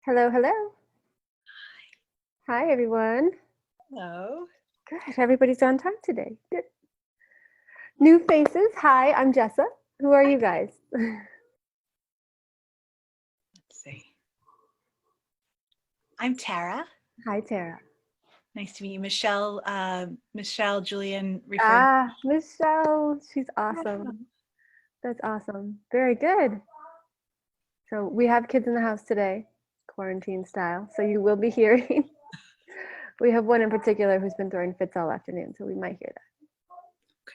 Hello, hello. Hi, everyone. Hello. Good. Everybody's on time today. Good. New faces. Hi, I'm Jessa. Who are you guys? Let's see. I'm Tara. Hi, Tara. Nice to meet you, Michele. Michele Julian referred. Michele. She's awesome. That's awesome. Very good. So we have kids in the house today, quarantine style. So you will be hearing. We have one in particular who's been throwing fits all afternoon, so we might hear that.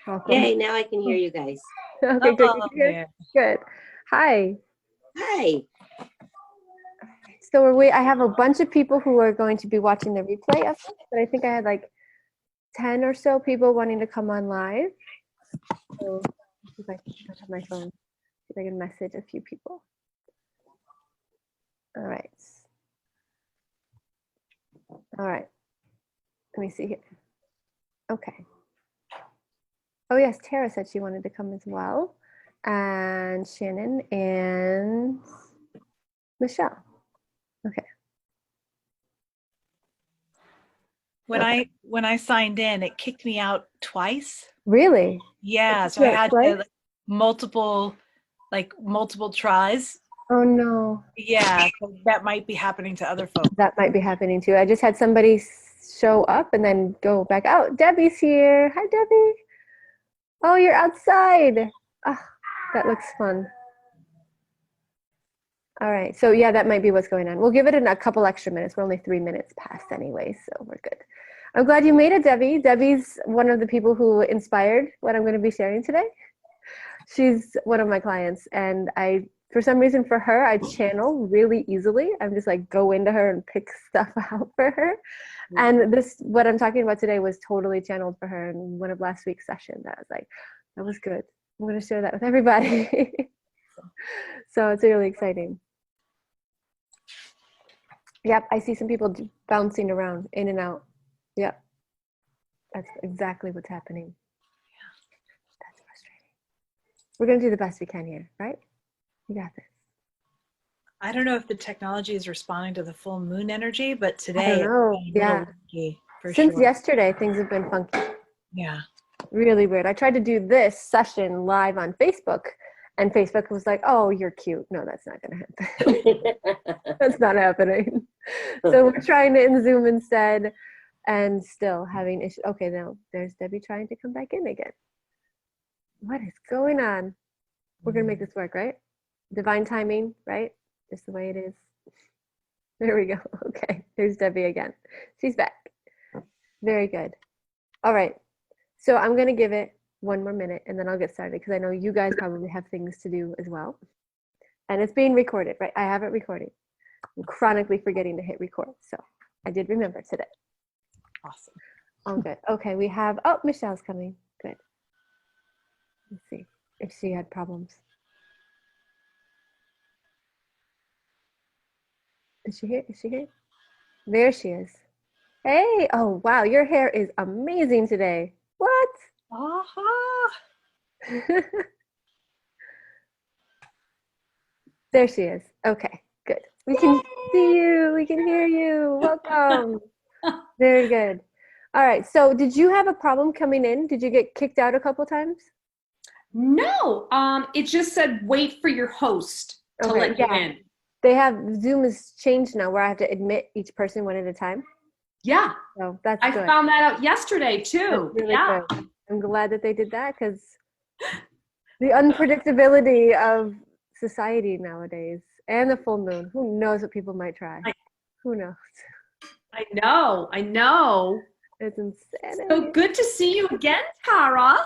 Welcome. Yay, now I can hear you guys. Okay, good. Oh, You can hear? Good. Hi. Hi. So I have a bunch of people who are going to be watching the replay of this, but I think I had like 10 or so people wanting to come on live. So if I can have my phone, see if I can message a few people. All right. All right. Let me see here. Okay. Oh yes, Tara said she wanted to come as well. And Shannon and Michele. Okay. When I signed in, it kicked me out twice. Really? Yeah, so I had to, multiple tries. Oh no. Yeah, so that might be happening to other folks. That might be happening too. I just had somebody show up and then go back out. Debbie's here. Hi, Debbie. Oh, you're outside. Oh, that looks fun. All right. So yeah, that might be what's going on. We'll give it a couple extra minutes. We're only 3 minutes past anyway, so we're good. I'm glad you made it, Debbie. Debbie's one of the people who inspired what I'm going to be sharing today. She's one of my clients, and for some reason for her, I channel really easily. I'm just like go into her and pick stuff out for her. And what I'm talking about today was totally channeled for her in one of last week's sessions. I was like, that was good. I'm going to share that with everybody. So it's really exciting. Yep, I see some people bouncing around in and out. Yep, that's exactly what's happening. Yeah, that's frustrating. We're going to do the best we can here, right? You got this. I don't know if the technology is responding to the full moon energy, but today I don't know. Yeah. Since yesterday, things have been funky. Yeah. Really weird. I tried to do this session live on Facebook, and Facebook was like, oh, you're cute. No, that's not going to happen. That's not happening. So we're trying it in Zoom instead and still having issues. Okay, now there's Debbie trying to come back in again. What is going on? We're going to make this work, right? Divine timing, right? Just the way it is. There we go. Okay, there's Debbie again. She's back. Very good. All right. So I'm going to give it one more minute and then I'll get started because I know you guys probably have things to do as well. And it's being recorded, right? I have it recorded. I'm chronically forgetting to hit record. So I did remember today. Awesome. Oh, good. Okay, we have, oh, Michelle's coming. Good. Let's see if she had problems. Is she here? Is she here? There she is. Hey, oh, wow, your hair is amazing today. What? There she is. Okay, good. We can see you. We can hear you. Welcome. Very good. All right. So did you have a problem coming in? Did you get kicked out a couple times? No. It just said wait for your host to let you in. They have Zoom has changed now where I have to admit each person one at a time. Yeah. So that's good. I found that out yesterday too. Really good. I'm glad that they did that because the unpredictability of society nowadays and the full moon. Who knows what people might try? Who knows? I know. It's insane. So good to see you again, Tara.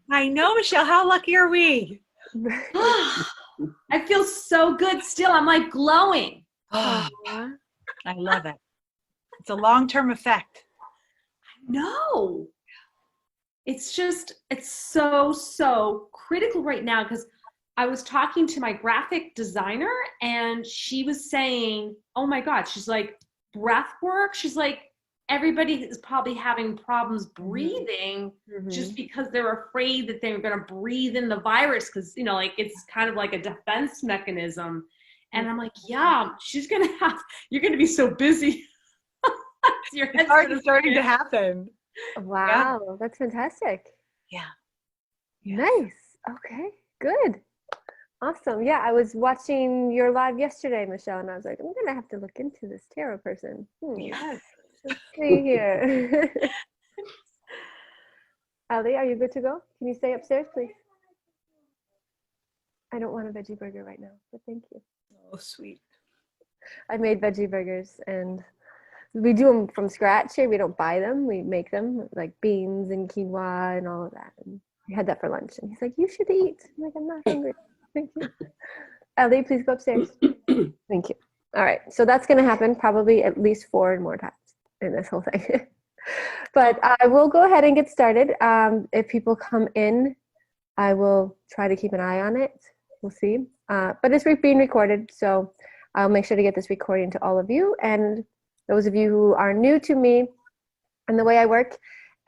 I know, Michele. How lucky are we? I feel so good still. I'm like glowing. I love it. It's a long-term effect. I know. It's so critical right now because I was talking to my graphic designer and she was saying, oh my God, she's like, breath work. She's like, everybody is probably having problems breathing just because they're afraid that they're going to breathe in the virus because, like, it's kind of like a defense mechanism. And I'm like, yeah, you're going to be so busy. Your head's It's already gonna starting to spin. happen. Wow, that's fantastic. Yeah. Nice. Okay, good. Awesome. Yeah, I was watching your live yesterday, Michelle, and I was like, I'm gonna have to look into this tarot person. Yes. Let's see here. Ali, are you good to go? Can you stay upstairs, please? I don't want a veggie burger right now, but thank you. Oh, sweet. I made veggie burgers, and we do them from scratch here. We don't buy them. We make them, like beans and quinoa and all of that. And we had that for lunch. And he's like, you should eat. I'm like, I'm not hungry. Thank you. Ali, please go upstairs. Thank you. All right. So that's going to happen probably at least 4 more times in this whole thing. But I will go ahead and get started. If people come in, I will try to keep an eye on it. We'll see. But it's being recorded, so I'll make sure to get this recording to all of you. And those of you who are new to me and the way I work,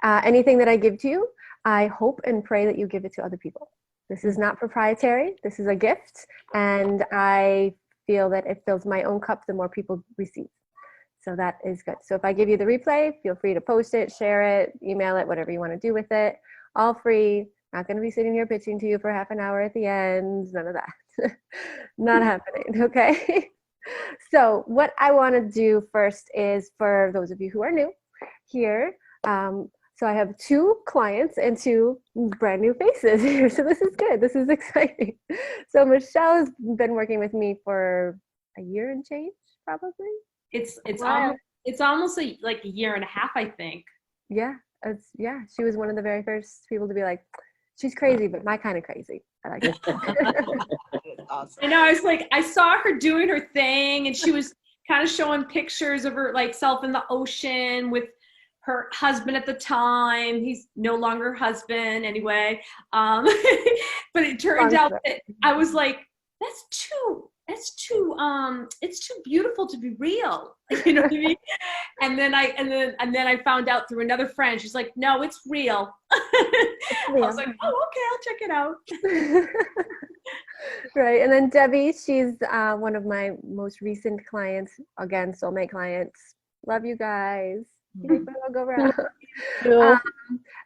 anything that I give to you, I hope and pray that you give it to other people. This is not proprietary. This is a gift. And I feel that it fills my own cup the more people receive. So that is good. So if I give you the replay, feel free to post it, share it, email it, whatever you want to do with it. All free. Not going to be sitting here pitching to you for half an hour at the end. None of that. Not happening. Okay. So what I want to do first is, for those of you who are new here, so I have 2 clients and 2 brand new faces here. So this is good. This is exciting. So Michele has been working with me for a year and change, probably. It's Wow. almost like a year and a half, I think. Yeah. She was one of the very first people to be like, she's crazy, but my kind of crazy. I like it. Awesome. I know. I was like, I saw her doing her thing, and she was kind of showing pictures of her like self in the ocean with her husband at the time. He's no longer husband anyway. But it turned out that I was like, it's too beautiful to be real. You know what I mean? And then I found out through another friend. She's like, no, it's real. I was like, oh, okay, I'll check it out. Right. And then Debbie, she's one of my most recent clients. Again, soulmate clients. Love you guys. I'll go around.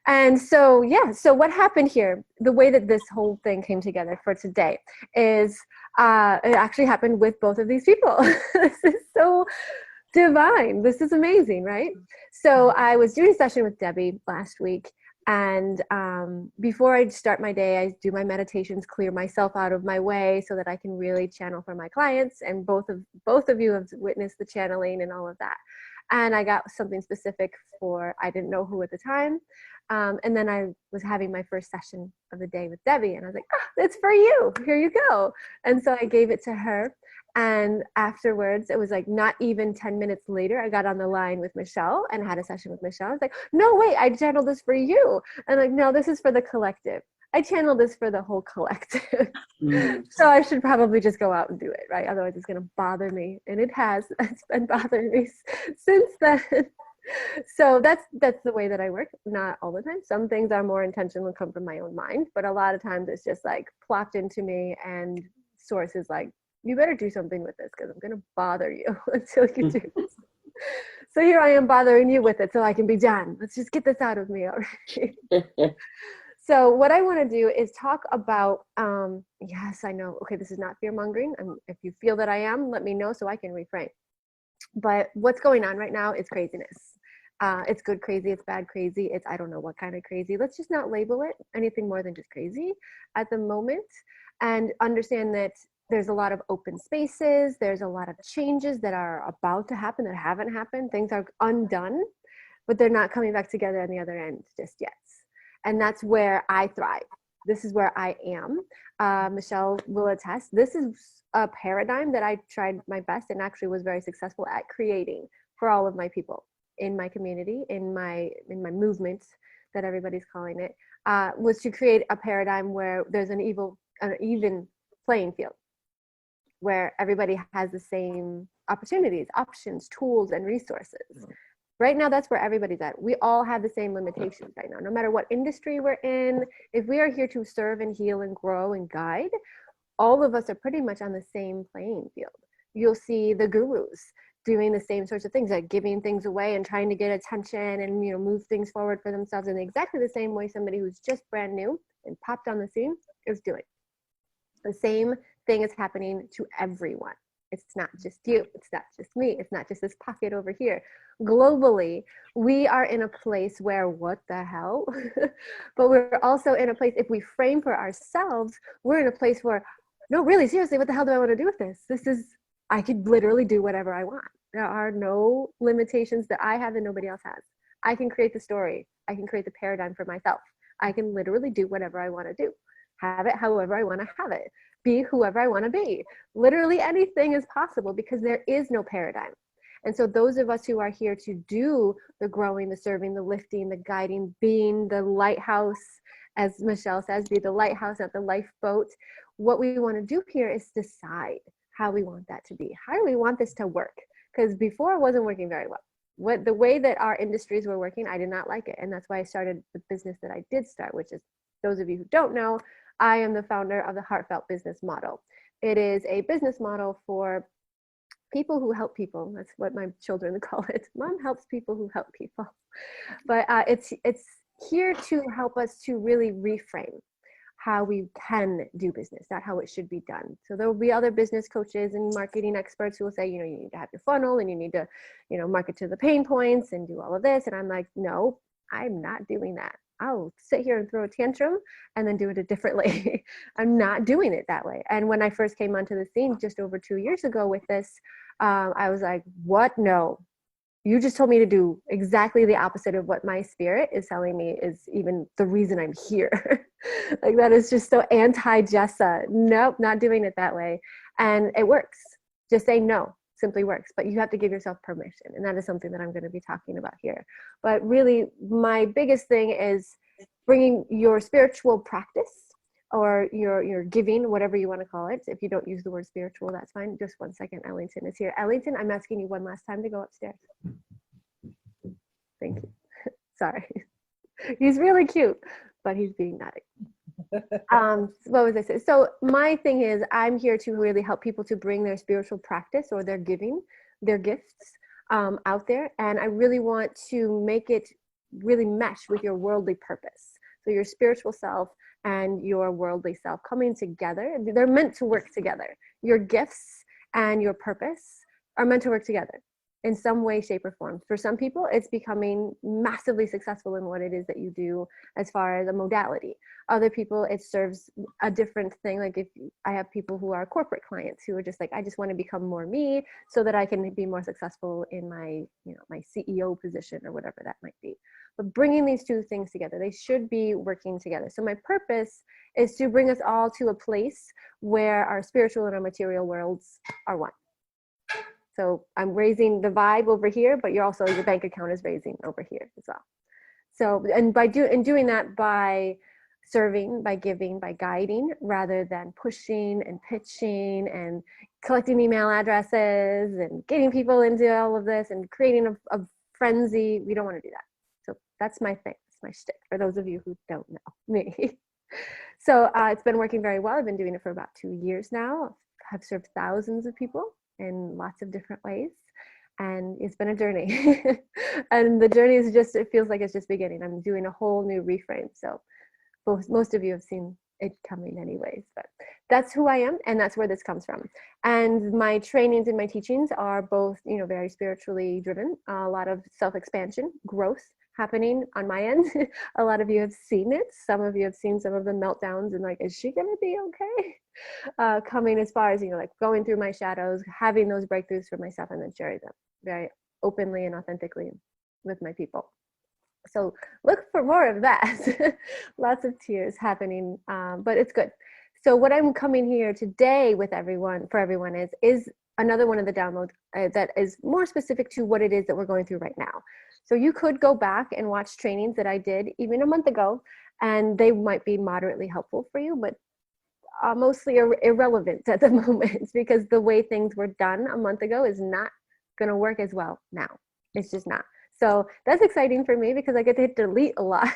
And so, yeah, so what happened here, the way that this whole thing came together for today is it actually happened with both of these people. This is so divine. This is amazing, right? So I was doing a session with Debbie last week, and before I start my day, I do my meditations, clear myself out of my way so that I can really channel for my clients. And both of you have witnessed the channeling and all of that. And I got something specific for, I didn't know who at the time. And then I was having my first session of the day with Debbie, and I was like, oh, it's for you. Here you go. And so I gave it to her. And afterwards, it was like not even 10 minutes later, I got on the line with Michele and had a session with Michele. I was like, no, wait, I channeled this for you. And like, no, this is for the collective. I channeled this for the whole collective. So I should probably just go out and do it, right? Otherwise it's going to bother me. And it has. It's been bothering me since then. So that's the way that I work. Not all the time. Some things are more intentional and come from my own mind. But a lot of times it's just like plopped into me, and source is like, you better do something with this because I'm going to bother you until you do. So here I am bothering you with it so I can be done. Let's just get this out of me already. So what I want to do is talk about, yes, I know, okay, this is not fear-mongering. If you feel that I am, let me know so I can refrain. But what's going on right now is craziness. It's good crazy, it's bad crazy, it's I don't know what kind of crazy. Let's just not label it anything more than just crazy at the moment, and understand that there's a lot of open spaces, there's a lot of changes that are about to happen that haven't happened. Things are undone, but they're not coming back together on the other end just yet. And that's where I thrive. This is where I am. Michele will attest. This is a paradigm that I tried my best and actually was very successful at creating for all of my people in my community, in my movement that everybody's calling it, was to create a paradigm where there's an even playing field, where everybody has the same opportunities, options, tools, and resources. Right now, that's where everybody's at. We all have the same limitations right now. No matter what industry we're in, if we are here to serve and heal and grow and guide, all of us are pretty much on the same playing field. You'll see the gurus doing the same sorts of things, like giving things away and trying to get attention and, you know, move things forward for themselves in exactly the same way somebody who's just brand new and popped on the scene is doing. The same thing is happening to everyone. It's not just you. It's not just me. It's not just this pocket over here. Globally, we are in a place where, what the hell? But we're also in a place, if we frame for ourselves, we're in a place where, no, really, seriously, what the hell do I want to do with this? This is, I could literally do whatever I want. There are no limitations that I have that nobody else has. I can create the story. I can create the paradigm for myself. I can literally do whatever I want to do. Have it however I want to have it. Be whoever I want to be. Literally anything is possible because there is no paradigm. And so those of us who are here to do the growing, the serving, the lifting, the guiding, being the lighthouse, as Michele says, be the lighthouse, not the lifeboat. What we want to do here is decide how we want that to be. How do we want this to work? Because before it wasn't working very well. The way that our industries were working, I did not like it. And that's why I started the business that I did start, which is, those of you who don't know, I am the founder of the Heartfelt Business Model. It is a business model for people who help people. That's what my children call it. Mom helps people who help people. But it's here to help us to really reframe how we can do business, not how it should be done. So there will be other business coaches and marketing experts who will say, you know, you need to have your funnel and you need to, you know, market to the pain points and do all of this. And I'm like, no, I'm not doing that. I'll sit here and throw a tantrum and then do it differently. I'm not doing it that way. And when I first came onto the scene just over 2 years ago with this, I was like, what? No, you just told me to do exactly the opposite of what my spirit is telling me is even the reason I'm here. Like, that is just so anti-Jessa. Nope, not doing it that way. And it works. Just saying no simply works, but you have to give yourself permission. And that is something that I'm going to be talking about here. But really, my biggest thing is bringing your spiritual practice or your giving, whatever you want to call it. If you don't use the word spiritual, that's fine. Just one second. Ellington is here. Ellington, I'm asking you one last time to go upstairs. Thank you. Sorry. He's really cute, but he's being naughty. What was I saying? So my thing is, I'm here to really help people to bring their spiritual practice or their giving, their gifts out there. And I really want to make it really mesh with your worldly purpose. So your spiritual self and your worldly self coming together. They're meant to work together. Your gifts and your purpose are meant to work together in some way, shape, or form. For some people, it's becoming massively successful in what it is that you do as far as a modality. Other people, it serves a different thing. Like, if I have people who are corporate clients who are just like, I just want to become more me so that I can be more successful in my, you know, my CEO position or whatever that might be. But bringing these two things together, they should be working together. So my purpose is to bring us all to a place where our spiritual and our material worlds are one. So I'm raising the vibe over here, but you're also, your bank account is raising over here as well. So, and by doing that, by serving, by giving, by guiding, rather than pushing and pitching and collecting email addresses and getting people into all of this and creating a frenzy. We don't want to do that. So that's my thing. That's my shtick for those of you who don't know me. So it's been working very well. I've been doing it for about 2 years now. I've served thousands of people in lots of different ways, and it's been a journey. And the journey is just, it feels like it's just beginning. I'm doing a whole new reframe. So most of you have seen it coming anyways, but that's who I am, and that's where this comes from. And my trainings and my teachings are both, you know, very spiritually driven, a lot of self-expansion, growth happening on my end. A lot of you have seen it. Some of you have seen some of the meltdowns and like, is she gonna be okay? Coming as far as, you know, like going through my shadows, having those breakthroughs for myself, and then sharing them very openly and authentically with my people. So look for more of that. Lots of tears happening, but it's good. So what I'm coming here today with everyone, for everyone, is another one of the downloads that is more specific to what it is that we're going through right now. So you could go back and watch trainings that I did even a month ago, and they might be moderately helpful for you, but mostly irrelevant at the moment, because the way things were done a month ago is not going to work as well now. It's just not. So that's exciting for me because I get to hit delete a lot.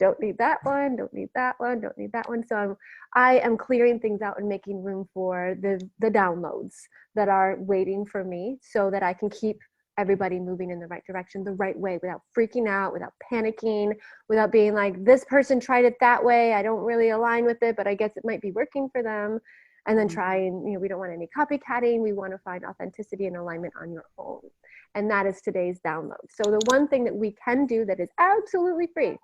Don't need that one, don't need that one, don't need that one. So I am clearing things out and making room for the downloads that are waiting for me so that I can keep everybody moving in the right direction, the right way, without freaking out, without panicking, without being like, this person tried it that way, I don't really align with it, but I guess it might be working for them. And then try and, we don't want any copycatting. We want to find authenticity and alignment on your own. And that is today's download. So the one thing that we can do that is absolutely free,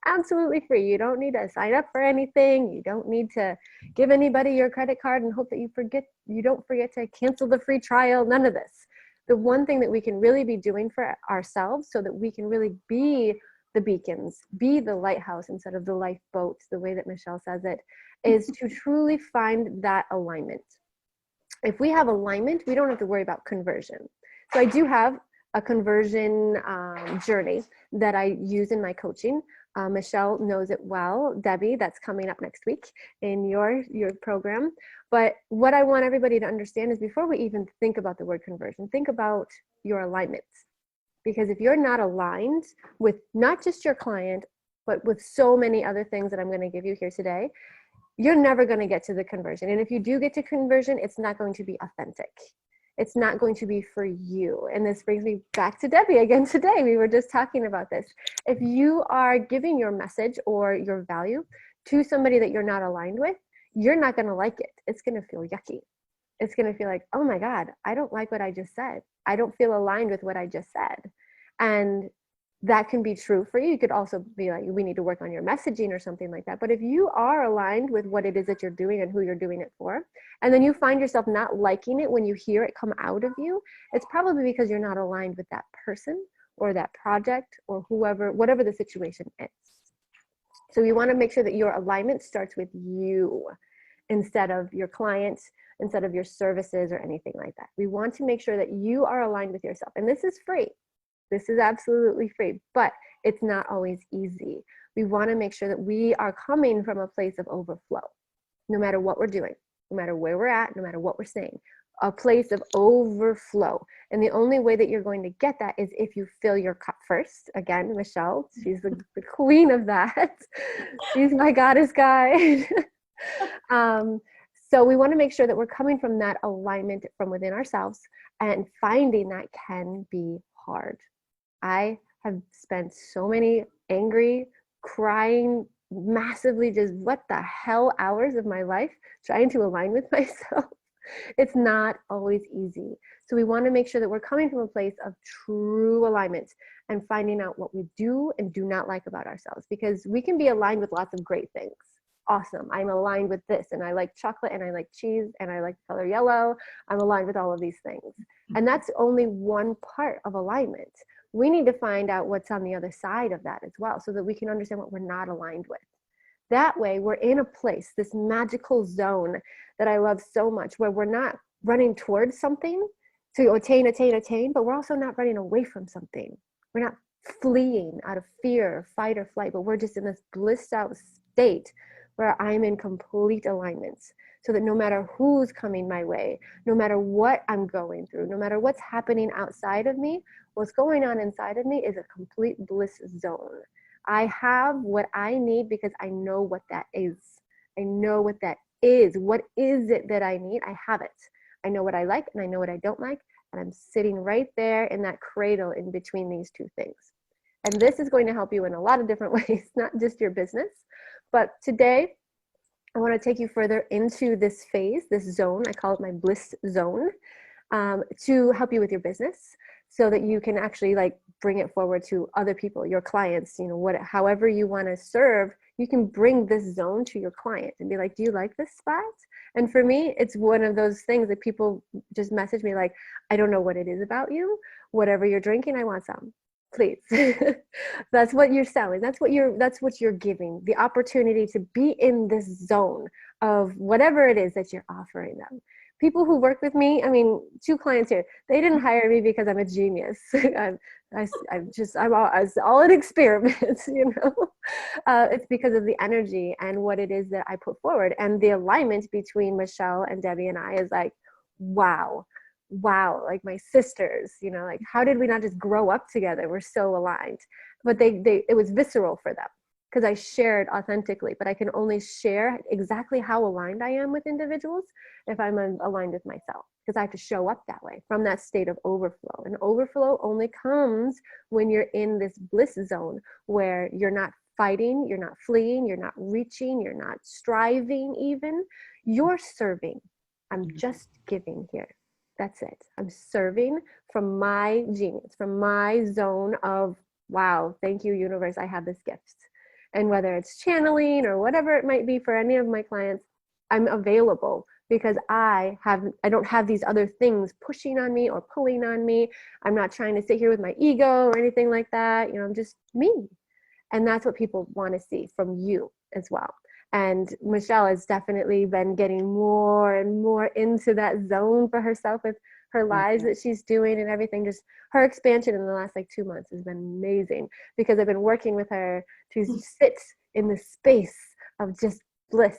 you don't need to sign up for anything. You don't need to give anybody your credit card and hope that you don't forget to cancel the free trial, none of this. The one thing that we can really be doing for ourselves so that we can really be the beacons, be the lighthouse instead of the lifeboat, the way that Michele says it, is to truly find that alignment. If we have alignment, we don't have to worry about conversion. So I do have a conversion journey that I use in my coaching. Michele knows it well. Debbie, that's coming up next week in your program. But what I want everybody to understand is before we even think about the word conversion, think about your alignment. Because if you're not aligned with not just your client, but with so many other things that I'm going to give you here today, you're never going to get to the conversion. And if you do get to conversion, it's not going to be authentic. It's not going to be for you. And this brings me back to Debbie again today. We were just talking about this. If you are giving your message or your value to somebody that you're not aligned with, you're not going to like it. It's going to feel yucky. It's going to feel like, oh my God, I don't like what I just said. I don't feel aligned with what I just said. And that can be true for you. You could also be like, we need to work on your messaging or something like that. But if you are aligned with what it is that you're doing and who you're doing it for, and then you find yourself not liking it when you hear it come out of you, it's probably because you're not aligned with that person or that project or whatever the situation is. So you want to make sure that your alignment starts with you instead of your clients, instead of your services or anything like that. We want to make sure that you are aligned with yourself. And this is free. This is absolutely free, but it's not always easy. We want to make sure that we are coming from a place of overflow, no matter what we're doing, no matter where we're at, no matter what we're saying, a place of overflow. And the only way that you're going to get that is if you fill your cup first. Again, Michele, she's the queen of that. She's my goddess guide. So we want to make sure that we're coming from that alignment from within ourselves, and finding that can be hard. I have spent so many angry, crying, massively just what the hell hours of my life trying to align with myself. It's not always easy. So we want to make sure that we're coming from a place of true alignment and finding out what we do and do not like about ourselves, because we can be aligned with lots of great things. Awesome. I'm aligned with this, and I like chocolate, and I like cheese, and I like the color yellow. I'm aligned with all of these things. And that's only one part of alignment. We need to find out what's on the other side of that as well, so that we can understand what we're not aligned with. That way, we're in a place, this magical zone that I love so much, where we're not running towards something to attain, but we're also not running away from something. We're not fleeing out of fear, fight or flight, but we're just in this blissed out state where I'm in complete alignment, so that no matter who's coming my way, no matter what I'm going through, no matter what's happening outside of me, what's going on inside of me is a complete bliss zone. I have what I need because I know what that is. I know what that is. What is it that I need? I have it. I know what I like and I know what I don't like. And I'm sitting right there in that cradle in between these two things. And this is going to help you in a lot of different ways, not just your business. But today, I want to take you further into this phase, this zone. I call it my bliss zone, to help you with your business, so that you can actually bring it forward to other people, your clients, however you want to serve. You can bring this zone to your client and be like, do you like this spot? And for me, it's one of those things that people just message me like, I don't know what it is about you. Whatever you're drinking, I want some. Please. That's what you're selling. That's what you're giving, the opportunity to be in this zone of whatever it is that you're offering them. People who work with me, I mean, 2 clients here, they didn't hire me because I'm a genius. I'm all an experiment, It's because of the energy and what it is that I put forward. And the alignment between Michele and Debbie and I is like, wow, wow, like my sisters, you know, like how did we not just grow up together? We're so aligned. But it was visceral for them because I shared authentically, but I can only share exactly how aligned I am with individuals if I'm aligned with myself, because I have to show up that way from that state of overflow. And overflow only comes when you're in this bliss zone where you're not fighting, you're not fleeing, you're not reaching, you're not striving even, you're serving. I'm just giving here. That's it. I'm serving from my genius, from my zone of, wow, thank you, universe, I have this gift. And whether it's channeling or whatever it might be for any of my clients, I'm available because I don't have these other things pushing on me or pulling on me. I'm not trying to sit here with my ego or anything like that. You know, I'm just me. And that's what people want to see from you as well. And Michele has definitely been getting more and more into that zone for herself with her lives that she's doing and everything. Just her expansion in the last like 2 months has been amazing because I've been working with her to sit in the space of just bliss.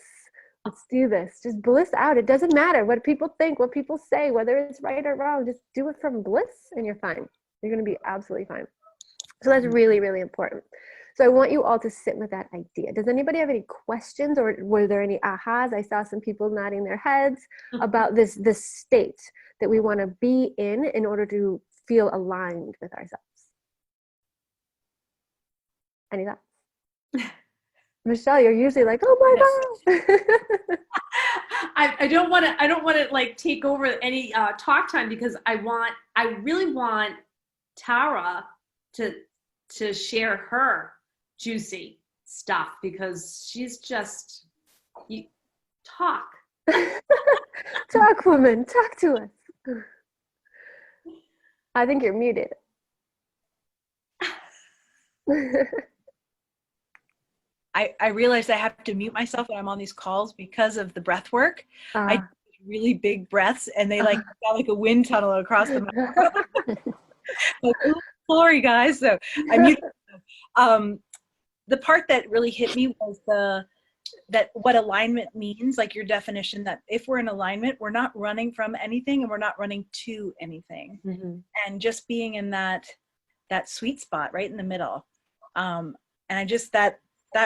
Let's do this. Just bliss out. It doesn't matter what people think, what people say, whether it's right or wrong. Just do it from bliss and you're fine. You're going to be absolutely fine. So that's really, really important. So I want you all to sit with that idea. Does anybody have any questions, or were there any ahas? I saw some people nodding their heads about this state that we want to be in order to feel aligned with ourselves. Any thoughts? Michele, you're usually like, oh my God. I don't want to like take over any talk time because I really want Tara to share her juicy stuff because she's just talk. Talk, woman, talk to us. I think you're muted. I realized I have to mute myself when I'm on these calls because of the breath work. I do really big breaths and they like got like a wind tunnel across the mouth. Like, sorry guys. So I muted myself. The part that really hit me was that what alignment means, like your definition that if we're in alignment, we're not running from anything and we're not running to anything. And just being in that sweet spot right in the middle. And I just, that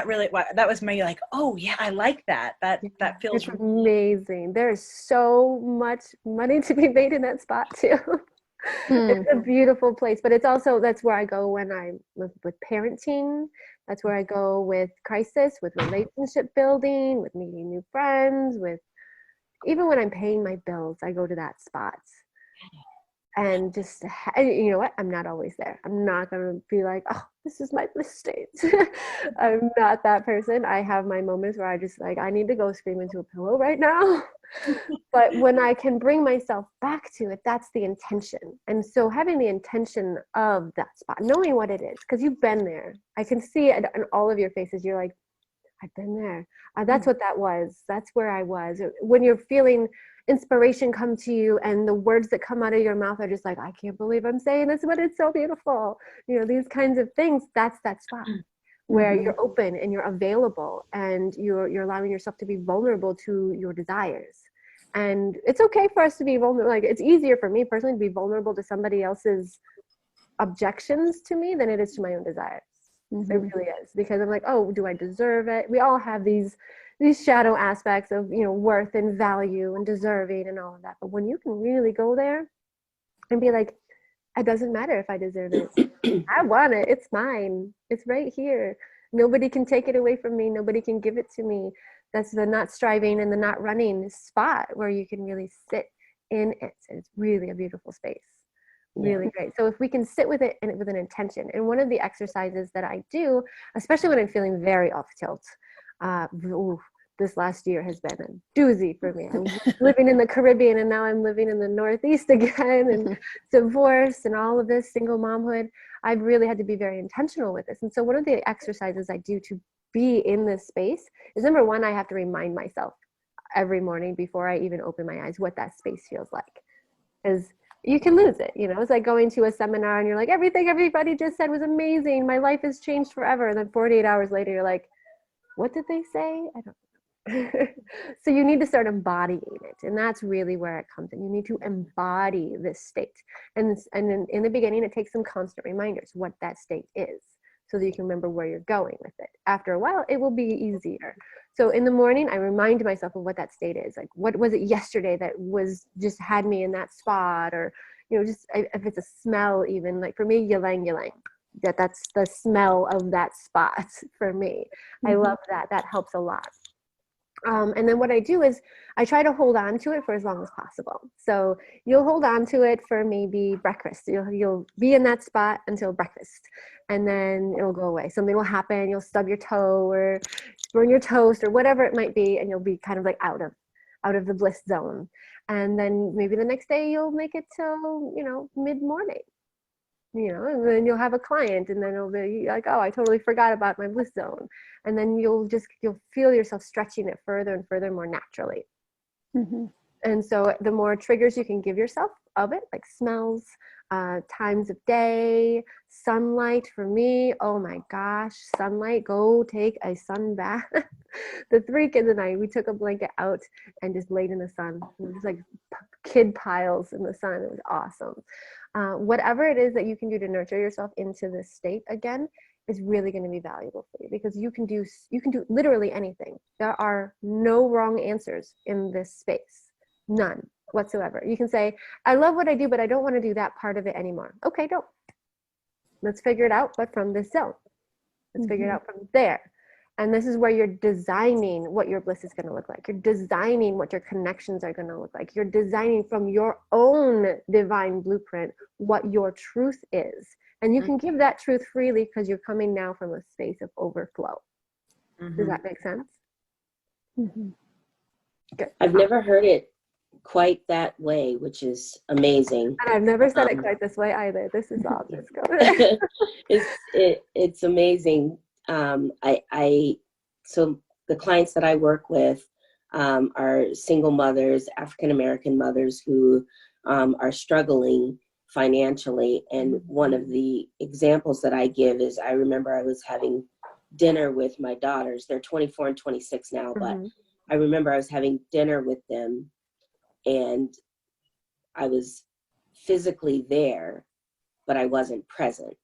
really, that was me like, oh yeah, I like that. That feels it's amazing. There's so much money to be made in that spot too. It's a beautiful place, but it's also, that's where I go when I'm with parenting. That's where I go with crisis, with relationship building, with meeting new friends, with even when I'm paying my bills, I go to that spot. And just, you know what? I'm not always there. I'm not going to be like, oh, this is my bliss state. I'm not that person. I have my moments where I just like, I need to go scream into a pillow right now. But when I can bring myself back to it, that's the intention. And so having the intention of that spot, knowing what it is, because you've been there. I can see it in all of your faces. You're like, I've been there. That's what that was. That's where I was. When you're feeling inspiration come to you and the words that come out of your mouth are just like, I can't believe I'm saying this, but it's so beautiful. You know, these kinds of things, that's that spot where you're open and you're available and you're allowing yourself to be vulnerable to your desires. And it's okay for us to be vulnerable. Like, it's easier for me personally to be vulnerable to somebody else's objections to me than it is to my own desires. It really is, because I'm like, oh, do I deserve it? We all have these shadow aspects of, you know, worth and value and deserving and all of that. But when you can really go there and be like, it doesn't matter if I deserve it. I want it. It's mine. It's right here. Nobody can take it away from me. Nobody can give it to me. That's the not striving and the not running spot where you can really sit in it. It's really a beautiful space. Really great. So if we can sit with it and with an intention, and one of the exercises that I do, especially when I'm feeling very off tilt, this last year has been a doozy for me. I'm living in the Caribbean and now I'm living in the Northeast again, and divorce and all of this, single momhood. I've really had to be very intentional with this. And so one of the exercises I do to be in this space is, number one, I have to remind myself every morning before I even open my eyes what that space feels like. Because you can lose it, you know. It's like going to a seminar and you're like, everything everybody just said was amazing. My life has changed forever. And then 48 hours later, you're like, what did they say? I don't know. So you need to start embodying it, and that's really where it comes in. You need to embody this state, and in the beginning, it takes some constant reminders what that state is, so that you can remember where you're going with it. After a while, it will be easier. So in the morning, I remind myself of what that state is. Like, what was it yesterday that was just had me in that spot, or just if it's a smell, even like for me, ylang ylang. That's the smell of that spot for me. I love that. That helps a lot. And then what I do is I try to hold on to it for as long as possible. So you'll hold on to it for maybe breakfast. You'll be in that spot until breakfast, and then it'll go away. Something will happen. You'll stub your toe or burn your toast or whatever it might be, and you'll be kind of like out of the bliss zone. And then maybe the next day you'll make it till mid-morning. And then you'll have a client, and then it'll be like, oh, I totally forgot about my bliss zone. And then you'll feel yourself stretching it further and further more naturally. Mm-hmm. And so the more triggers you can give yourself of it, like smells, times of day, sunlight for me, oh my gosh, sunlight, go take a sun bath. The 3 kids and I, we took a blanket out and just laid in the sun. It was like kid piles in the sun. It was awesome. Whatever it is that you can do to nurture yourself into this state again is really going to be valuable for you, because you can do literally anything. There are no wrong answers in this space. None whatsoever. You can say, I love what I do, but I don't want to do that part of it anymore. Okay, don't. Let's figure it out, but from this zone. Let's figure it out from there. And this is where you're designing what your bliss is going to look like. You're designing what your connections are going to look like. You're designing from your own divine blueprint what your truth is. And you can give that truth freely, because you're coming now from a space of overflow. Does that make sense? Good. I've never heard it quite that way, which is amazing. And I've never said it quite this way either. This is all just going. It's amazing. So the clients that I work with are single mothers, African American mothers who are struggling financially. And one of the examples that I give is, I remember I was having dinner with my daughters. They're 24 and 26 now, but I remember I was having dinner with them, and I was physically there, but I wasn't present.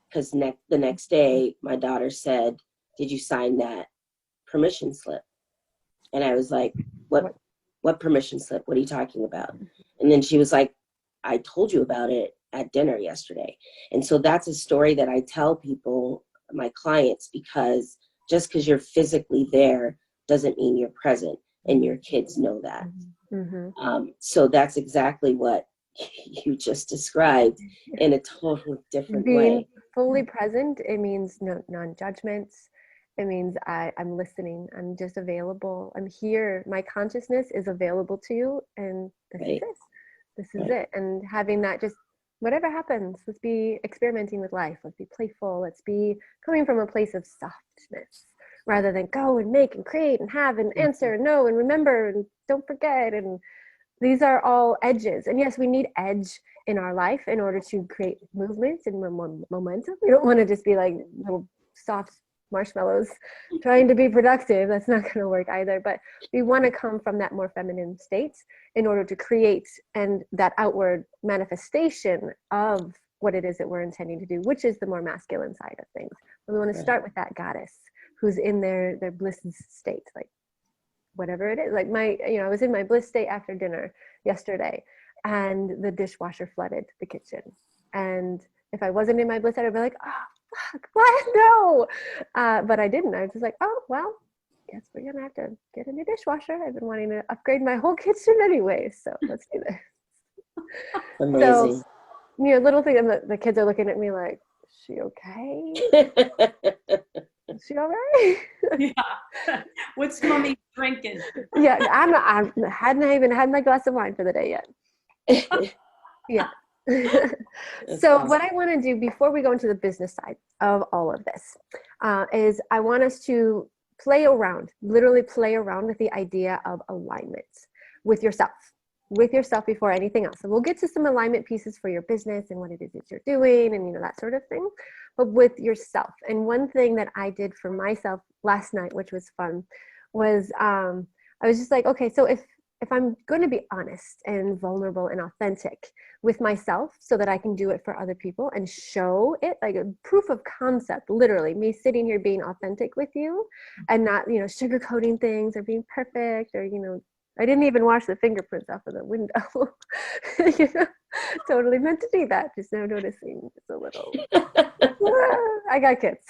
Because the next day, my daughter said, did you sign that permission slip? And I was like, what permission slip? What are you talking about? And then she was like, I told you about it at dinner yesterday. And so that's a story that I tell people, my clients, because just because you're physically there doesn't mean you're present, and your kids know that. So that's exactly what you just described in a totally different way. Fully present, it means no non-judgments. It means I'm listening. I'm just available. I'm here. My consciousness is available to you, and this is it. This is it. And having that, just whatever happens, let's be experimenting with life. Let's be playful. Let's be coming from a place of softness, rather than go and make and create and have and answer and know and remember and don't forget. And these are all edges. And yes, we need edge in our life in order to create movement and momentum. We don't want to just be like little soft marshmallows trying to be productive. That's not going to work either. But we want to come from that more feminine state in order to create and that outward manifestation of what it is that we're intending to do, which is the more masculine side of things. And we want to start with that goddess who's in their bliss state, like whatever it is. Like I was in my bliss state after dinner yesterday, and the dishwasher flooded the kitchen. And if I wasn't in my bliss state, I'd be like, oh, fuck, what? No. But I didn't. I was just like, oh, well, guess we're going to have to get a new dishwasher. I've been wanting to upgrade my whole kitchen anyway, so let's do this. Amazing. So, little thing, and the kids are looking at me like, is she okay? Is she all right? Yeah. What's mommy drinking? Yeah, I hadn't even had my glass of wine for the day yet. Yeah. So awesome. What I want to do before we go into the business side of all of this is I want us to literally play around with the idea of alignment with yourself before anything else. And we'll get to some alignment pieces for your business and what it is that you're doing and that sort of thing, but with yourself. And one thing that I did for myself last night, which was fun, was I was just like, okay, so if I'm going to be honest and vulnerable and authentic with myself so that I can do it for other people and show it, like a proof of concept, literally me sitting here being authentic with you and not, sugarcoating things or being perfect or, I didn't even wash the fingerprints off of the window. Totally meant to do that. Just now noticing it's a little, I got kids.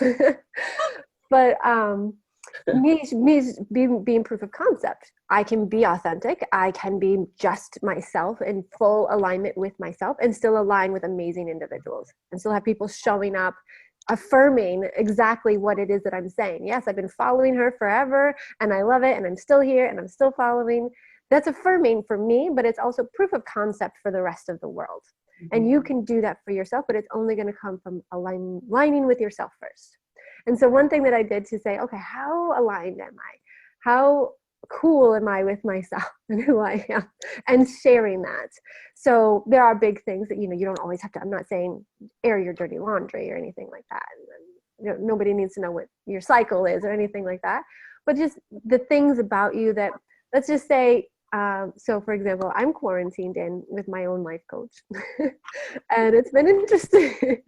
But me being proof of concept. I can be authentic. I can be just myself in full alignment with myself and still align with amazing individuals and still have people showing up affirming exactly what it is that I'm saying. Yes, I've been following her forever and I love it and I'm still here and I'm still following. That's affirming for me, but it's also proof of concept for the rest of the world. Mm-hmm. And you can do that for yourself, but it's only going to come from aligning with yourself first. And so one thing that I did to say, okay, how aligned am I? How cool am I with myself and who I am, and sharing that. So there are big things that, you don't always have to, I'm not saying air your dirty laundry or anything like that. Nobody needs to know what your cycle is or anything like that, but just the things about you that, let's just say, so for example, I'm quarantined in with my own life coach and it's been interesting.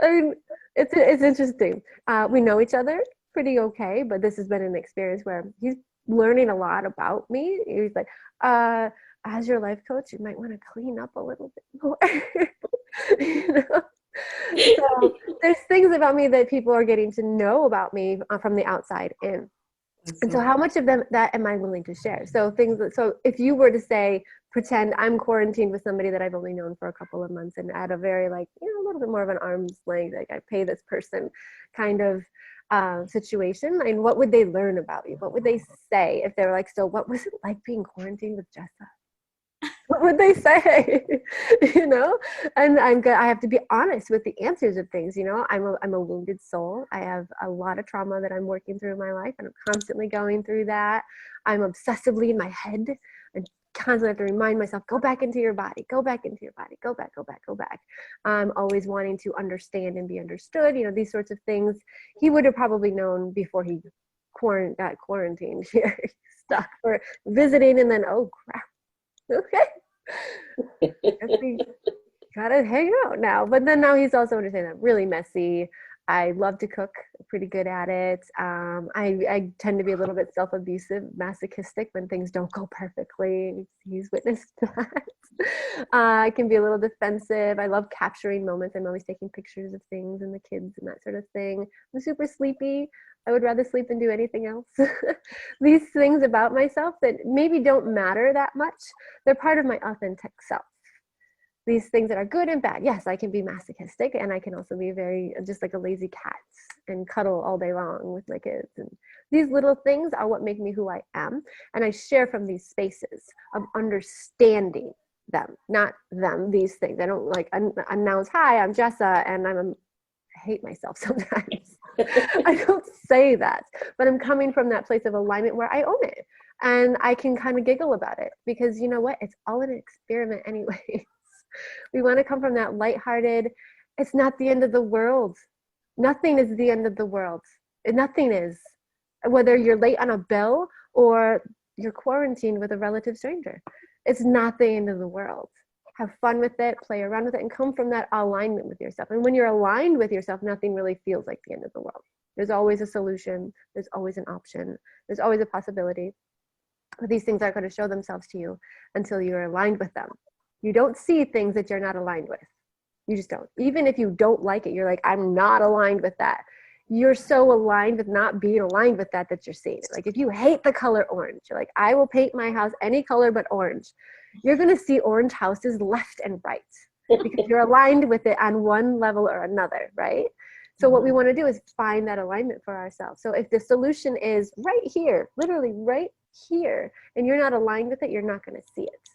I mean, it's interesting. We know each other pretty okay, but this has been an experience where he's learning a lot about me. He's like, as your life coach, you might want to clean up a little bit more. So there's things about me that people are getting to know about me from the outside in. And so how much of that am I willing to share? So if you were to say, pretend I'm quarantined with somebody that I've only known for a couple of months and at a very a little bit more of an arm's length, like I pay this person kind of situation, and what would they learn about you? What would they say if they were like, so what was it like being quarantined with Jessa? What would they say? And I have to be honest with the answers of things. I'm a wounded soul. I have a lot of trauma that I'm working through in my life, and I'm constantly going through that. I'm obsessively in my head and constantly have to remind myself, go back into your body, go back into your body, go back. I'm always wanting to understand and be understood. These sorts of things. He would have probably known before he got quarantined here, stuck for visiting, and then, oh crap. Okay. We gotta hang out now. But then now he's also understanding I'm really messy. I love to cook, pretty good at it. I tend to be a little bit self-abusive, masochistic when things don't go perfectly. He's witnessed that. I can be a little defensive. I love capturing moments. I'm always taking pictures of things and the kids and that sort of thing. I'm super sleepy. I would rather sleep than do anything else. These things about myself that maybe don't matter that much, they're part of my authentic self. These things that are good and bad. Yes, I can be masochistic, and I can also be very just like a lazy cat and cuddle all day long with my kids. And these little things are what make me who I am. And I share from these spaces of understanding them, not them, these things. I don't announce, hi, I'm Jessa, and I hate myself sometimes. I don't say that, but I'm coming from that place of alignment where I own it. And I can kind of giggle about it because you know what? It's all an experiment anyway. We want to come from that lighthearted, it's not the end of the world. Nothing is the end of the world. Nothing is. Whether you're late on a bill or you're quarantined with a relative stranger. It's not the end of the world. Have fun with it, play around with it, and come from that alignment with yourself. And when you're aligned with yourself, nothing really feels like the end of the world. There's always a solution. There's always an option. There's always a possibility. But these things aren't going to show themselves to you until you're aligned with them. You don't see things that you're not aligned with. You just don't. Even if you don't like it, you're like, I'm not aligned with that. You're so aligned with not being aligned with that you're seeing it. Like if you hate the color orange, you're like, I will paint my house any color but orange. You're going to see orange houses left and right because you're aligned with it on one level or another, right? So what we want to do is find that alignment for ourselves. So if the solution is right here, literally right here, and you're not aligned with it, you're not going to see it.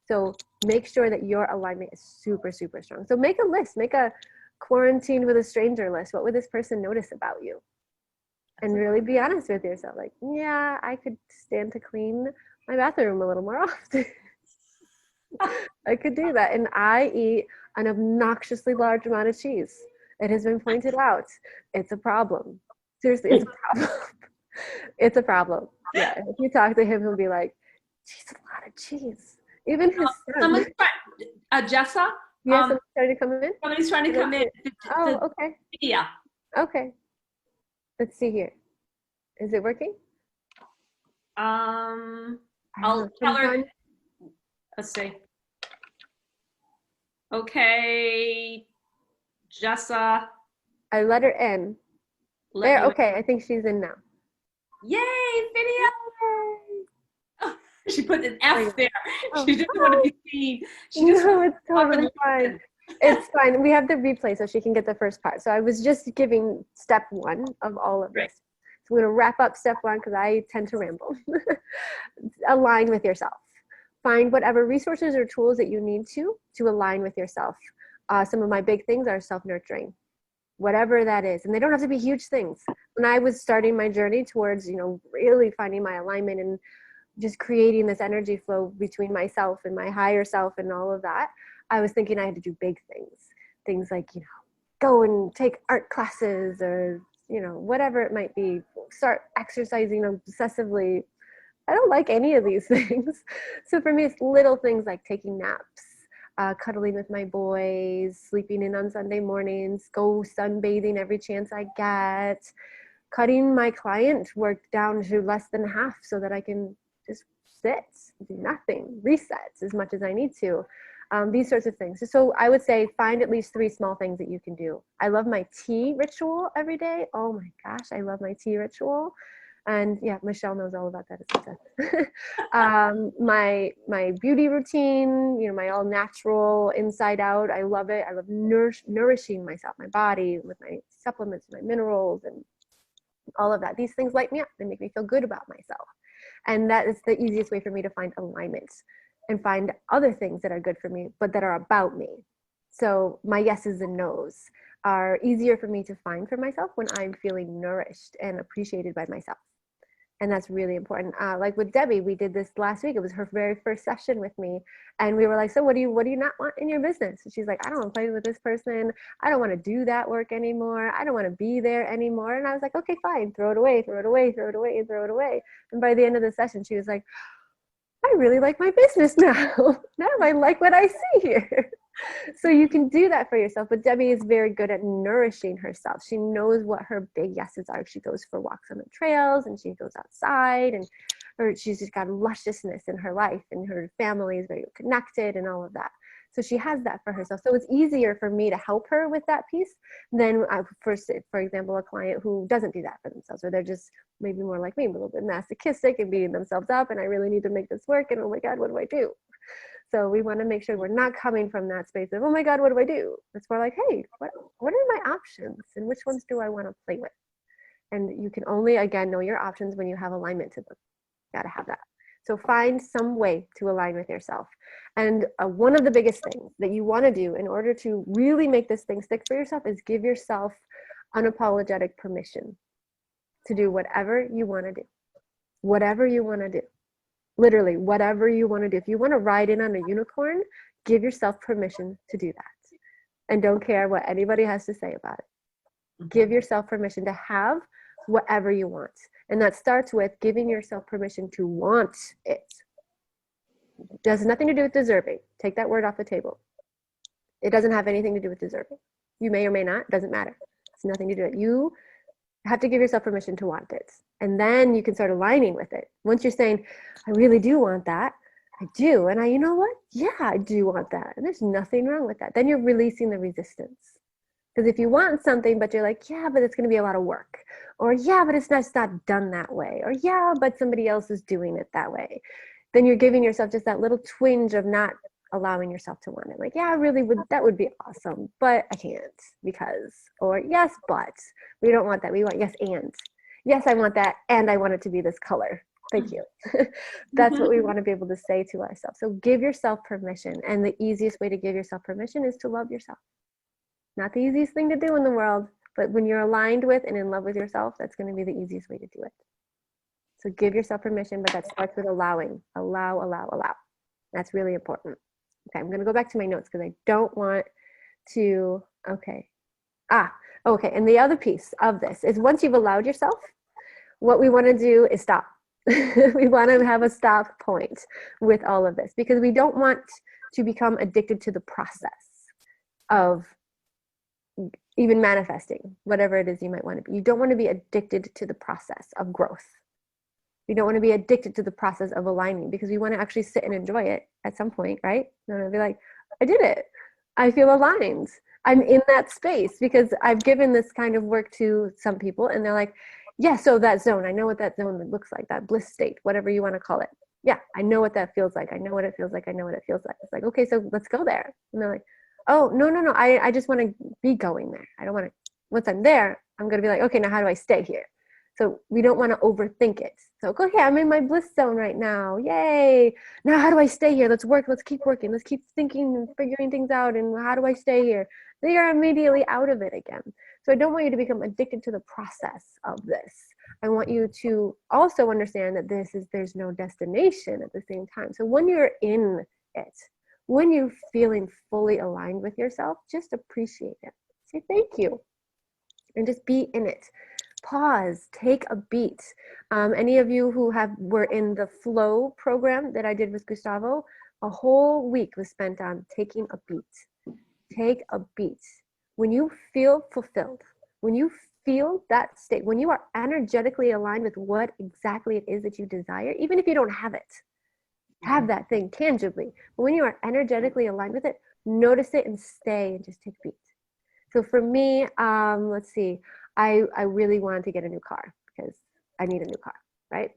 So make sure that your alignment is super, super strong. So make a list, make a quarantine with a stranger list. What would this person notice about you? And really be honest with yourself. Like, yeah, I could stand to clean my bathroom a little more often. I could do that. And I eat an obnoxiously large amount of cheese. It has been pointed out. It's a problem. Seriously, it's a problem. It's a problem. Yeah, if you talk to him, he'll be like, "She's a lot of cheese." Even his son. Someone's trying, Jessa. Yes, someone's trying to come in. Somebody's trying to come in. Oh, okay. Yeah. Okay. Let's see here. Is it working? I'll tell her. Let's see. Okay, Jessa. I let her in. There, okay, I think she's in now. Yay, video! She put an F there. Oh. She didn't want to be seen. No, it's totally fine. It's fine. We have the replay so she can get the first part. So I was just giving step 1 of all of this. So we're going to wrap up step 1 because I tend to ramble. Align with yourself. Find whatever resources or tools that you need to align with yourself. Some of my big things are self-nurturing, whatever that is. And they don't have to be huge things. When I was starting my journey towards, really finding my alignment and just creating this energy flow between myself and my higher self and all of that, I was thinking I had to do big things like, go and take art classes or, whatever it might be, start exercising obsessively. I don't like any of these things. So for me, it's little things like taking naps, cuddling with my boys, sleeping in on Sunday mornings, go sunbathing every chance I get, cutting my client work down to less than half so that I can just sit, do nothing, reset as much as I need to. These sorts of things. So I would say find at least 3 small things that you can do. I love my tea ritual every day. Oh my gosh, I love my tea ritual. And yeah, Michelle knows all about that as I said. My beauty routine, my all natural inside out. I love it. I love nourishing myself, my body with my supplements, my minerals, and all of that. These things light me up. They make me feel good about myself. And that is the easiest way for me to find alignment and find other things that are good for me, but that are about me. So my yeses and nos are easier for me to find for myself when I'm feeling nourished and appreciated by myself. And that's really important. Like with Debbie, we did this last week. It was her very first session with me. And we were like, so what do you not want in your business? And she's like, I don't want to play with this person. I don't want to do that work anymore. I don't want to be there anymore. And I was like, okay, fine. Throw it away, throw it away, throw it away, and throw it away. And by the end of the session, she was like, I really like my business now. Now I like what I see here. So you can do that for yourself. But Debbie is very good at nourishing herself. She knows what her big yeses are. She goes for walks on the trails and she goes outside and she's just got lusciousness in her life and her family is very connected and all of that. So she has that for herself. So it's easier for me to help her with that piece than, for example, a client who doesn't do that for themselves, or they're just maybe more like me, a little bit masochistic and beating themselves up, and I really need to make this work, and oh my God, what do I do? So we want to make sure we're not coming from that space of, oh my God, what do I do? It's more like, hey, what are my options, and which ones do I want to play with? And you can only, again, know your options when you have alignment to them. You got to have that. So find some way to align with yourself. And one of the biggest things that you want to do in order to really make this thing stick for yourself is give yourself unapologetic permission to do whatever you want to do. Whatever you want to do. Literally, whatever you want to do. If you want to ride in on a unicorn, give yourself permission to do that. And don't care what anybody has to say about it. Give yourself permission to have whatever you want. And that starts with giving yourself permission to want it. It has nothing to do with deserving. Take that word off the table. It doesn't have anything to do with deserving. You may or may not, doesn't matter. It's nothing to do with it. You have to give yourself permission to want it. And then you can start aligning with it. Once you're saying, I really do want that, I do. And you know what? Yeah, I do want that. And there's nothing wrong with that. Then you're releasing the resistance. Because if you want something, but you're like, yeah, but it's going to be a lot of work. Or yeah, but it's not done that way. Or yeah, but somebody else is doing it that way. Then you're giving yourself just that little twinge of not allowing yourself to want it. Like, yeah, I really would, that would be awesome, but I can't because, or yes, but we don't want that. We want yes, and yes, I want that. And I want it to be this color. Thank you. That's what we want to be able to say to ourselves. So give yourself permission. And the easiest way to give yourself permission is to love yourself. Not the easiest thing to do in the world, but when you're aligned with and in love with yourself, that's going to be the easiest way to do it. So give yourself permission, but that starts with allowing. Allow. That's really important. Okay, I'm going to go back to my notes because I don't want to, okay. Okay, and the other piece of this is once you've allowed yourself, what we want to do is stop. We want to have a stop point with all of this because we don't want to become addicted to the process of even manifesting whatever it is you might want to be. You don't want to be addicted to the process of growth. You don't want to be addicted to the process of aligning because we want to actually sit and enjoy it at some point, right? You want to be like, I did it. I feel aligned. I'm in that space because I've given this kind of work to some people and they're like, yeah, so that zone, I know what that zone looks like, that bliss state, whatever you want to call it. Yeah, I know what that feels like. I know what it feels like. I know what it feels like. It's like, okay, so let's go there. And they're like, oh, no. I just want to be going there. I don't want to, once I'm there, I'm going to be like, okay, now how do I stay here? So we don't want to overthink it. So, okay, I'm in my bliss zone right now. Yay. Now how do I stay here? Let's work. Let's keep working. Let's keep thinking and figuring things out. And how do I stay here? Then you're immediately out of it again. So I don't want you to become addicted to the process of this. I want you to also understand that there's no destination at the same time. So when you're in it, when you're feeling fully aligned with yourself, just appreciate it. Say thank you and just be in it. Pause, take a beat. Any of you who were in the flow program that I did with Gustavo, a whole week was spent on taking a beat. Take a beat. When you feel fulfilled, when you feel that state, when you are energetically aligned with what exactly it is that you desire, even if you don't have it, have that thing tangibly. But when you are energetically aligned with it, notice it and stay and just take a beat. So for me, let's see, I really wanted to get a new car because I need a new car, right?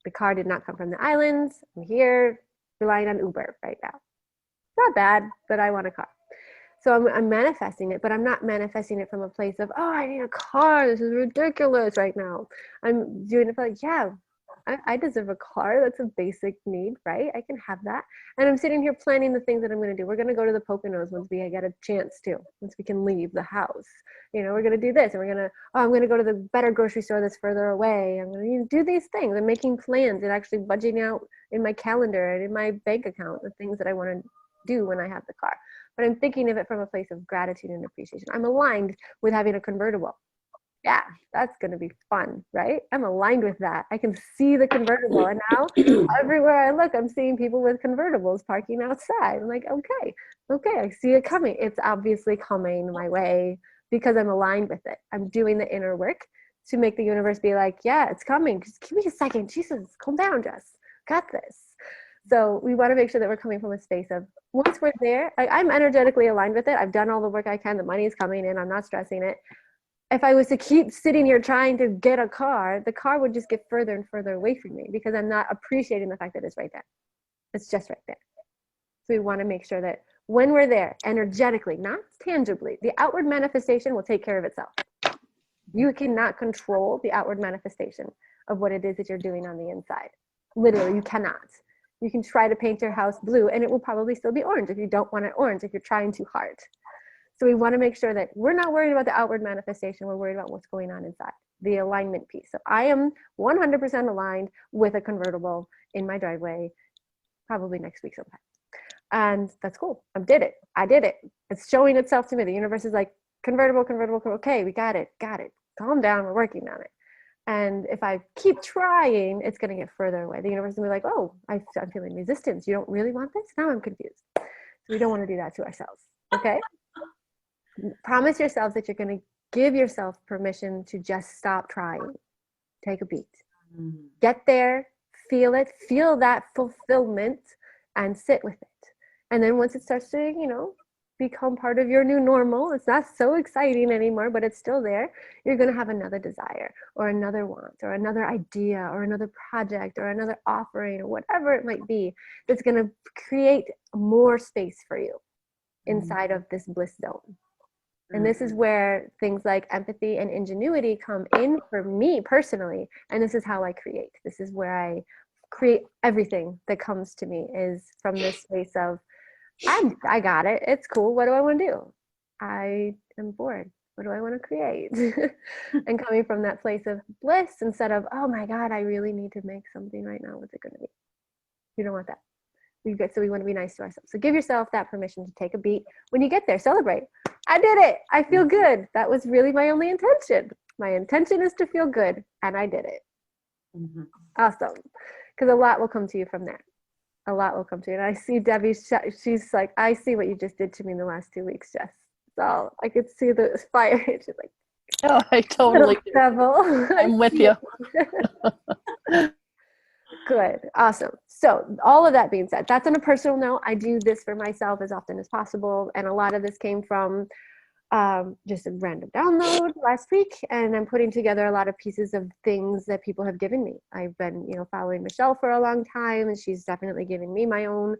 The car did not come from the islands. I'm here relying on Uber right now. Not bad, but I want a car. So I'm manifesting it, but I'm not manifesting it from a place of, oh, I need a car. This is ridiculous right now. I'm doing it for like, yeah, I deserve a car. That's a basic need, right? I can have that. And I'm sitting here planning the things that I'm going to do. We're going to go to the Poconos once we get a chance to, once we can leave the house. You know, we're going to do this and I'm going to go to the better grocery store that's further away. I'm going to do these things. I'm making plans and actually budgeting out in my calendar and in my bank account the things that I want to do when I have the car. But I'm thinking of it from a place of gratitude and appreciation. I'm aligned with having a convertible. Yeah, that's going to be fun, right? I'm aligned with that. I can see the convertible. And now everywhere I look, I'm seeing people with convertibles parking outside. I'm like, okay, I see it coming. It's obviously coming my way because I'm aligned with it. I'm doing the inner work to make the universe be like, yeah, it's coming. Just give me a second. Jesus, calm down, Jess. Got this. So we want to make sure that we're coming from a space of once we're there, I'm energetically aligned with it. I've done all the work I can. The money is coming in. I'm not stressing it. If I was to keep sitting here trying to get a car, the car would just get further and further away from me because I'm not appreciating the fact that it's right there. It's just right there. So we want to make sure that when we're there, energetically, not tangibly, the outward manifestation will take care of itself. You cannot control the outward manifestation of what it is that you're doing on the inside. Literally, you cannot. You can try to paint your house blue and it will probably still be orange if you don't want it orange, if you're trying too hard. So we want to make sure that we're not worried about the outward manifestation. We're worried about what's going on inside, the alignment piece. So I am 100% aligned with a convertible in my driveway, probably next week sometime. And that's cool. I did it. It's showing itself to me. The universe is like, convertible. Okay, we got it. Calm down. We're working on it. And if I keep trying, it's going to get further away. The universe will be like, oh, I'm feeling resistance. You don't really want this? Now I'm confused. So we don't want to do that to ourselves. Okay? Promise yourselves that you're going to give yourself permission to just stop trying. Take a beat. Get there, feel it, feel that fulfillment, and sit with it. And then once it starts to, become part of your new normal, it's not so exciting anymore, but it's still there, you're going to have another desire or another want or another idea or another project or another offering or whatever it might be that's going to create more space for you inside of this bliss zone. And this is where things like empathy and ingenuity come in for me personally. And this is how I create. This is where I create everything that comes to me is from this space of, I got it. It's cool. What do I want to do? I am bored. What do I want to create? And coming from that place of bliss instead of, oh my God, I really need to make something right now. What's it going to be? You don't want that. So we want to be nice to ourselves. So give yourself that permission to take a beat. When you get there, celebrate. I did it. I feel good. That was really my only intention. My intention is to feel good, and I did it. Awesome. Because a lot will come to you from there. A lot will come to you. And I see Debbie, she's like, I see what you just did to me in the last 2 weeks, Jess. So I could see the fire. She's like, Oh, I totally do. devil. I'm with you. Good. Awesome. So all of that being said, that's on a personal note. I do this for myself as often as possible. And a lot of this came from just a random download last week. And I'm putting together a lot of pieces of things that people have given me. I've been, following Michele for a long time, and she's definitely given me my own,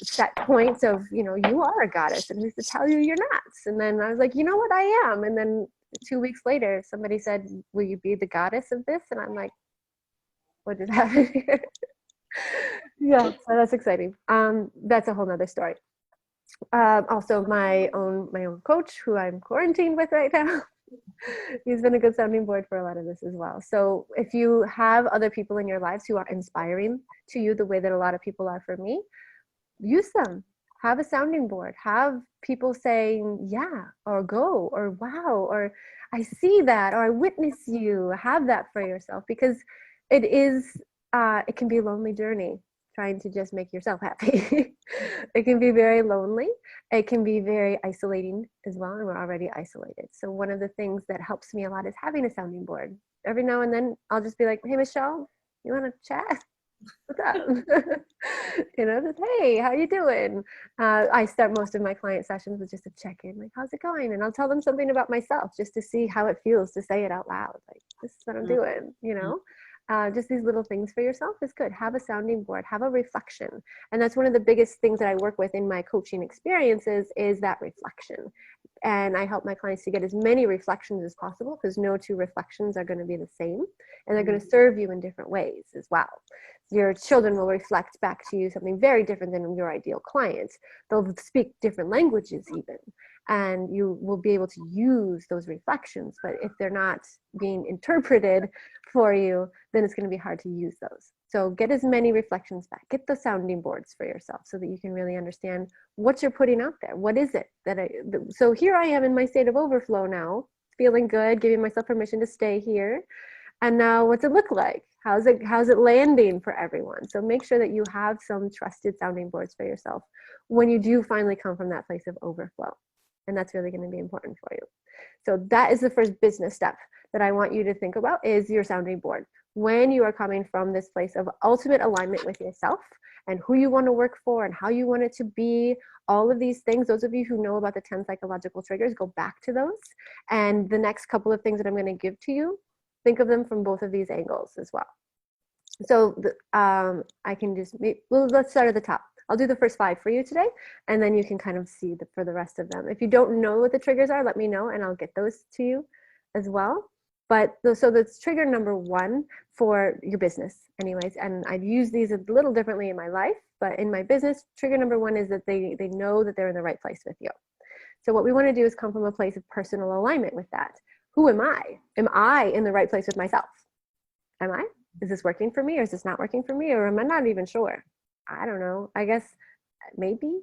set points of, you are a goddess, and who's to tell you you're not? And then I was like, you know what, I am. And then 2 weeks later, somebody said, will you be the goddess of this? And I'm like, what just happened here? Yeah, so that's exciting. That's a whole nother story. Also my own coach, who I'm quarantined with right now, he's been a good sounding board for a lot of this as well. So if you have other people in your lives who are inspiring to you the way that a lot of people are for me, use them. Have a sounding board. Have people saying, yeah, or go, or wow, or I see that, or I witness you. Have that for yourself, because it can be a lonely journey trying to just make yourself happy. It can be very lonely. It can be very isolating as well, and we're already isolated. So one of the things that helps me a lot is having a sounding board. Every now and then I'll just be like, hey, Michele, you want to chat? What's up? Just, hey, how you doing? I start most of my client sessions with just a check-in, like, how's it going? And I'll tell them something about myself just to see how it feels to say it out loud. Like, this is what I'm doing, just these little things for yourself is good. Have a sounding board, have a reflection. And that's one of the biggest things that I work with in my coaching experiences is that reflection. And I help my clients to get as many reflections as possible, because no two reflections are going to be the same, and they're going to serve you in different ways as well. Your children will reflect back to you something very different than your ideal client. They'll speak different languages even, and you will be able to use those reflections. But if they're not being interpreted for you, then it's going to be hard to use those. So get as many reflections back. Get the sounding boards for yourself so that you can really understand what you're putting out there. What is it so here I am in my state of overflow now, feeling good, giving myself permission to stay here. And now what's it look like? How's it landing for everyone? So make sure that you have some trusted sounding boards for yourself when you do finally come from that place of overflow. And that's really going to be important for you. So that is the first business step that I want you to think about, is your sounding board. When you are coming from this place of ultimate alignment with yourself and who you want to work for and how you want it to be, all of these things, those of you who know about the 10 psychological triggers, go back to those. And the next couple of things that I'm going to give to you, think of them from both of these angles as well. So I can let's start at the top. I'll do the first 5 for you today, and then you can kind of see for the rest of them. If you don't know what the triggers are, let me know and I'll get those to you as well. But so that's trigger number 1 for your business anyways. And I've used these a little differently in my life, but in my business, trigger number 1 is that they know that they're in the right place with you. So what we want to do is come from a place of personal alignment with that. Who am I? Am I in the right place with myself? Am I? Is this working for me, or is this not working for me? Or am I not even sure? I don't know. I guess maybe.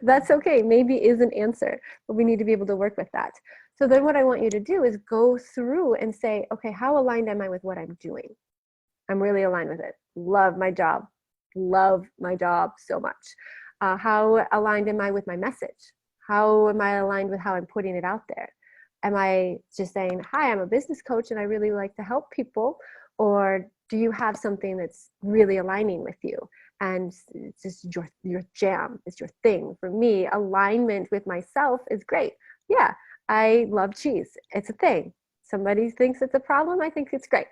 That's okay. Maybe is an answer, but we need to be able to work with that. So then what I want you to do is go through and say, okay, how aligned am I with what I'm doing? I'm really aligned with it. Love my job. Love my job so much. How aligned am I with my message? How am I aligned with how I'm putting it out there? Am I just saying, hi, I'm a business coach and I really like to help people? Or do you have something that's really aligning with you? And it's just your jam, it's your thing. For me, alignment with myself is great. Yeah, I love cheese. It's a thing. Somebody thinks it's a problem. I think it's great.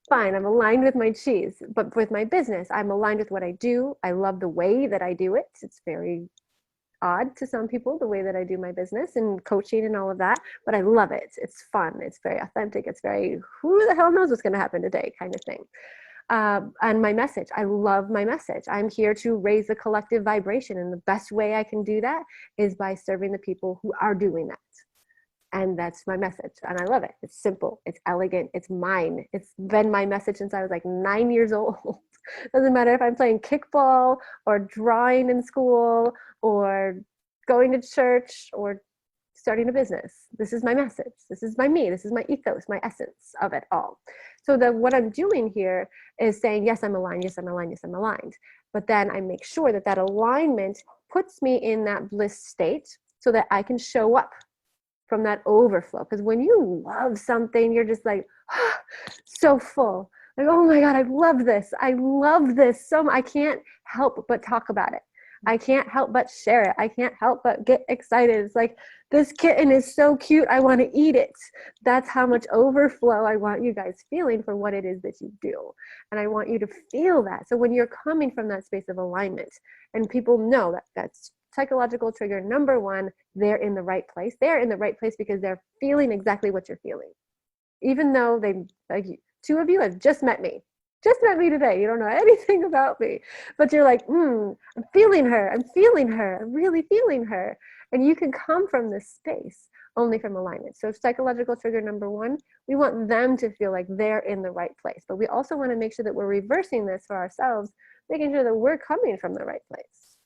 Fine, I'm aligned with my cheese. But with my business, I'm aligned with what I do. I love the way that I do it. It's very odd to some people, the way that I do my business and coaching and all of that, but I love it. It's fun. It's very authentic. It's very, who the hell knows what's going to happen today kind of thing. And my message, I love my message. I'm here to raise the collective vibration. And the best way I can do that is by serving the people who are doing that. And that's my message. And I love it. It's simple. It's elegant. It's mine. It's been my message since I was like 9 years old. Doesn't matter if I'm playing kickball or drawing in school or going to church or starting a business. This is my message. This is my me. This is my ethos, my essence of it all. So that what I'm doing here is saying, yes, I'm aligned. Yes, I'm aligned. Yes, I'm aligned. But then I make sure that that alignment puts me in that bliss state so that I can show up from that overflow. Because when you love something, you're just like, ah, so full. Like, oh my God, I love this. I love this so much. I can't help but talk about it. I can't help but share it. I can't help but get excited. It's like, this kitten is so cute. I want to eat it. That's how much overflow I want you guys feeling for what it is that you do. And I want you to feel that. So when you're coming from that space of alignment, and people know that that's psychological trigger number one, they're in the right place. They're in the right place because they're feeling exactly what you're feeling. Even though they, like, two of you have just met me today. You don't know anything about me, but you're like, I'm feeling her. I'm feeling her. I'm really feeling her. And you can come from this space only from alignment. So psychological trigger number one, we want them to feel like they're in the right place, but we also want to make sure that we're reversing this for ourselves, making sure that we're coming from the right place.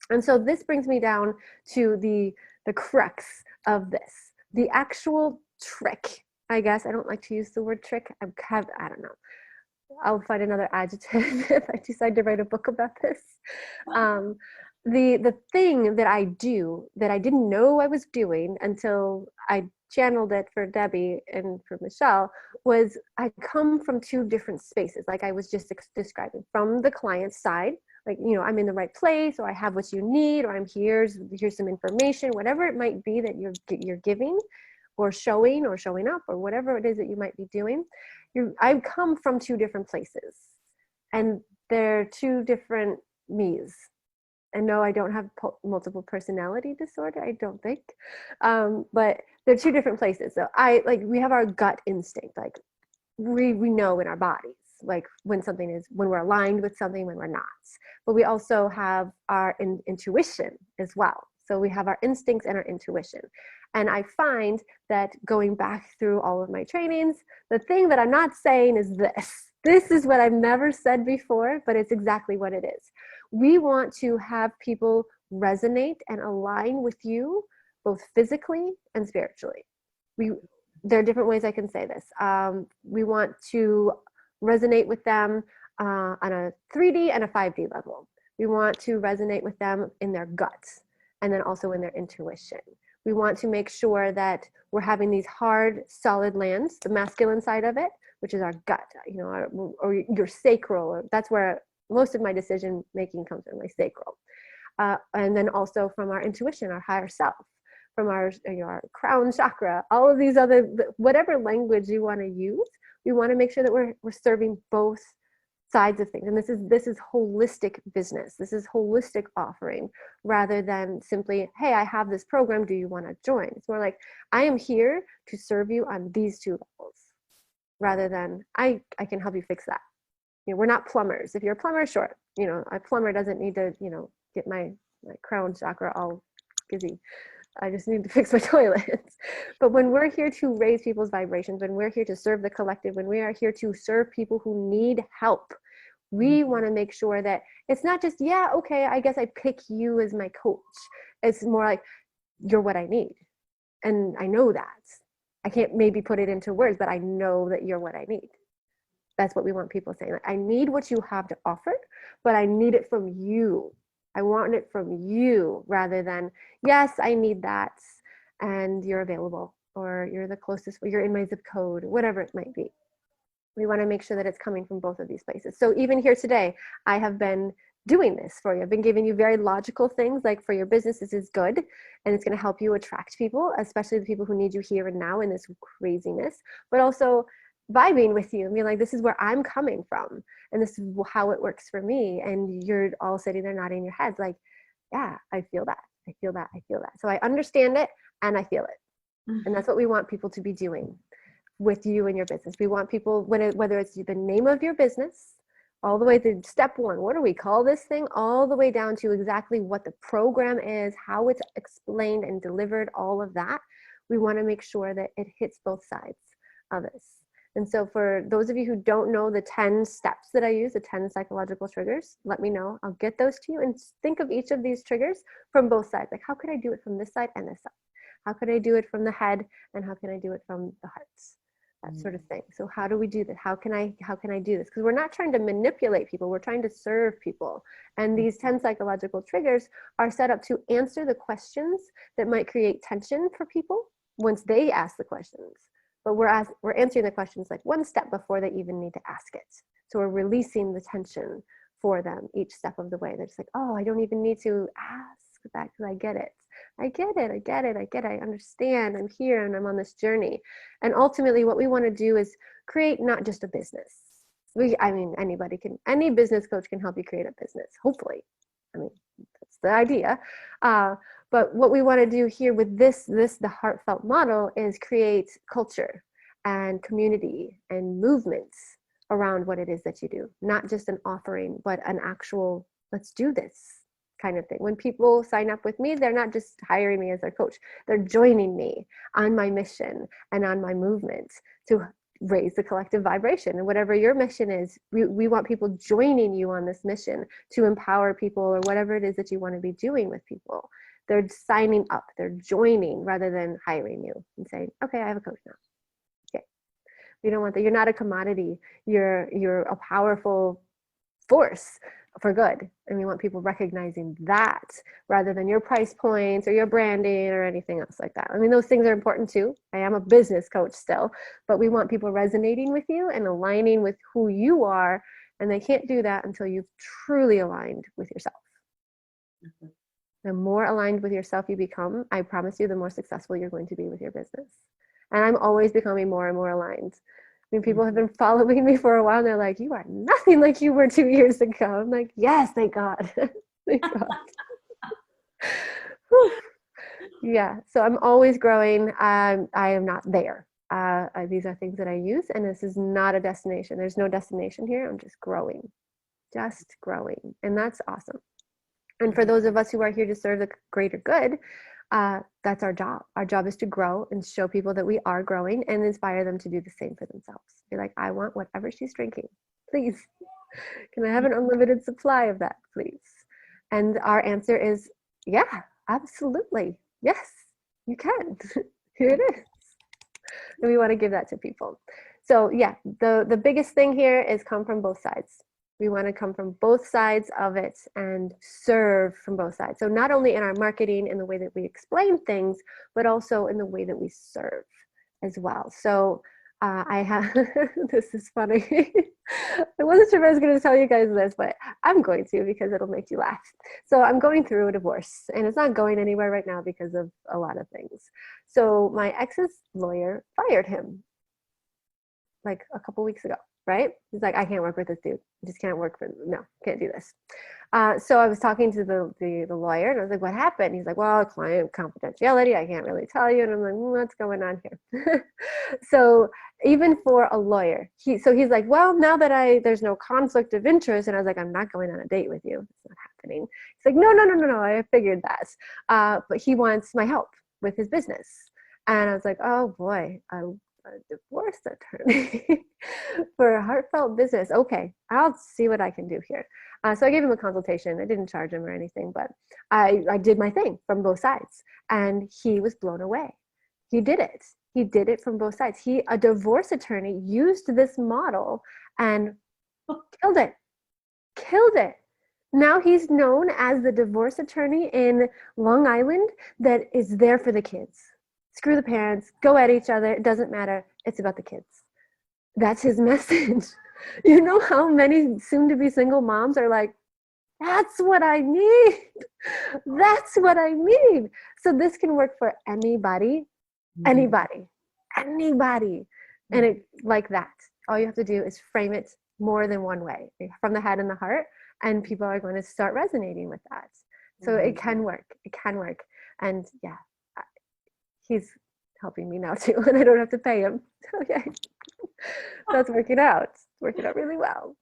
And so this brings me down to the crux of this, the actual trick. I guess I don't like to use the word trick. I don't know. I'll find another adjective if I decide to write a book about this. The thing that I do that I didn't know I was doing until I channeled it for Debbie and for Michele was I come from two different spaces, like I was just describing, from the client's side, like, I'm in the right place, or I have what you need, or here's some information, whatever it might be that you're giving or showing up, or whatever it is that you might be doing. I've come from two different places, and they're two different me's. And no, I don't have multiple personality disorder, I don't think. But they're two different places. So we have our gut instinct, like we know in our bodies, like when we're aligned with something, when we're not. But we also have our intuition as well. So we have our instincts and our intuition. And I find that going back through all of my trainings, the thing that I'm not saying is this. This is what I've never said before, but it's exactly what it is. We want to have people resonate and align with you, both physically and spiritually. There are different ways I can say this. We want to resonate with them on a 3D and a 5D level. We want to resonate with them in their guts, and then also in their intuition. We want to make sure that we're having these hard, solid lands, the masculine side of it, which is our gut, or your sacral, or that's where most of my decision making comes from, my sacral. And then also from our intuition, our higher self, from our crown chakra, all of these other, whatever language you want to use, we want to make sure that we're serving both sides of things. And this is holistic business. This is holistic offering, rather than simply, hey, I have this program, do you want to join? It's more like, I am here to serve you on these two levels, rather than I can help you fix that. We're not plumbers. If you're a plumber, sure. A plumber doesn't need to, get my crown chakra all busy. I just need to fix my toilets. But when we're here to raise people's vibrations, when we're here to serve the collective, when we are here to serve people who need help, we want to make sure that it's not just, yeah, okay, I guess I pick you as my coach. It's more like, you're what I need. And I know that. I can't maybe put it into words, but I know that you're what I need. That's what we want people saying. Like, I need what you have to offer, but I need it from you. I want it from you, rather than, yes, I need that, and you're available, or you're the closest, or you're in my zip code, whatever it might be. We want to make sure that it's coming from both of these places. So even here today, I have been doing this for you. I've been giving you very logical things, like for your business, this is good, and it's going to help you attract people, especially the people who need you here and now in this craziness, but also vibing with you and being like, this is where I'm coming from, and this is how it works for me. And you're all sitting there nodding your heads like, yeah, I feel that. I feel that. I feel that. So I understand it and I feel it. And that's what we want people to be doing with you and your business. We want people, whether it's the name of your business, all the way to step one, what do we call this thing, all the way down to exactly what the program is, how it's explained and delivered, all of that. We want to make sure that it hits both sides of this. And so for those of you who don't know the 10 steps that I use, the 10 psychological triggers, let me know. I'll get those to you, and think of each of these triggers from both sides. Like, how could I do it from this side and this side? How could I do it from the head, and how can I do it from the hearts? That sort of thing. So how do we do that? How can I do this? Because we're not trying to manipulate people, we're trying to serve people. And these 10 psychological triggers are set up to answer the questions that might create tension for people once they ask the questions. But we're answering the questions like one step before they even need to ask it. So we're releasing the tension for them each step of the way. They're just like, oh, I don't even need to ask that because I get it. I understand. I'm here and I'm on this journey. And ultimately what we want to do is create not just a business. Any business coach can help you create a business, hopefully. That's the idea. But what we want to do here with the heartfelt model is create culture and community and movements around what it is that you do. Not just an offering, but an actual, let's do this kind of thing. When people sign up with me, they're not just hiring me as their coach. They're joining me on my mission and on my movement to raise the collective vibration. And whatever your mission is, we want people joining you on this mission to empower people or whatever it is that you want to be doing with people. They're signing up, they're joining rather than hiring you and saying, okay, I have a coach now. Okay. We don't want that. You're not a commodity. You're a powerful force for good. And we want people recognizing that rather than your price points or your branding or anything else like that. I mean, those things are important too. I am a business coach still, but we want people resonating with you and aligning with who you are. And they can't do that until you've truly aligned with yourself. Mm-hmm. The more aligned with yourself you become, I promise you, the more successful you're going to be with your business. And I'm always becoming more and more aligned. I mean, people have been following me for a while and they're like, you are nothing like you were 2 years ago. I'm like, yes, thank God. Thank God. Yeah, so I'm always growing. I am not there. These are things that I use, and this is not a destination. There's no destination here. I'm just growing. And that's awesome. And for those of us who are here to serve the greater good, that's our job. Our job is to grow and show people that we are growing and inspire them to do the same for themselves. Be like, I want whatever she's drinking. Please. Can I have an unlimited supply of that, please? And our answer is, yeah, absolutely. Yes, you can. Here it is. And we want to give that to people. So yeah, the biggest thing here is come from both sides. We want to come from both sides of it and serve from both sides. So not only in our marketing, in the way that we explain things, but also in the way that we serve as well. So I have, this is funny. I wasn't sure if I was going to tell you guys this, but I'm going to because it'll make you laugh. So I'm going through a divorce and it's not going anywhere right now because of a lot of things. So my ex's lawyer fired him like a couple weeks ago. Right? He's like, I can't work with this dude. I just can't do this. So I was talking to the lawyer and I was like, what happened? He's like, well, client confidentiality. I can't really tell you. And I'm like, what's going on here? So even for a lawyer, he's like, well, now that there's no conflict of interest. And I was like, I'm not going on a date with you. It's not happening. He's like, no. I figured that. But he wants my help with his business. And I was like, oh boy, a divorce attorney for a heartfelt business. Okay, I'll see what I can do here. So I gave him a consultation. I didn't charge him or anything, but I did my thing from both sides. And he was blown away. He did it. He did it from both sides. A divorce attorney, used this model and killed it. Now he's known as the divorce attorney in Long Island that is there for the kids. Screw the parents, go at each other, it doesn't matter, it's about the kids. That's his message. You know how many soon-to-be single moms are like, that's what I need. That's what I need. So this can work for anybody. And it like that. All you have to do is frame it more than one way, from the head and the heart, and people are going to start resonating with that. So it can work. And yeah, he's helping me now too, and I don't have to pay him. Okay, that's working out. It's working out really well.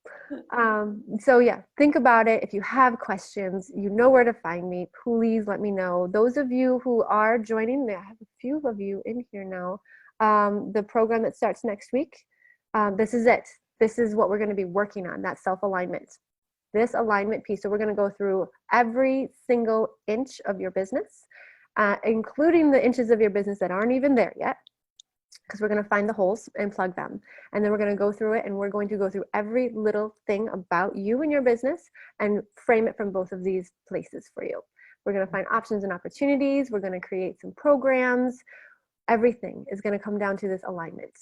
So yeah, think about it. If you have questions, you know where to find me. Please let me know. Those of you who are joining, I have a few of you in here now. The program that starts next week, this is it. This is what we're going to be working on, that self-alignment. This alignment piece. So we're going to go through every single inch of your business including the inches of your business that aren't even there yet, because we're going to find the holes and plug them. And then we're going to go through it, and we're going to go through every little thing about you and your business and frame it from both of these places for you. We're going to find options and opportunities. We're going to create some programs. Everything is going to come down to this alignment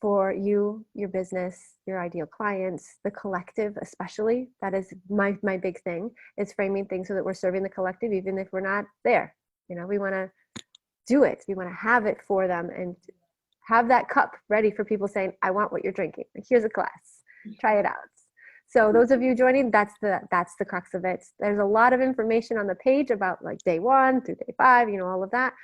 for you, your business, your ideal clients, the collective especially. That is my big thing, is framing things so that we're serving the collective even if we're not there. You know, we want to do it. We want to have it for them and have that cup ready for people saying, I want what you're drinking. Here's a glass. Try it out. So those of you joining, that's the crux of it. There's a lot of information on the page about like day 1 through day 5, you know, all of that.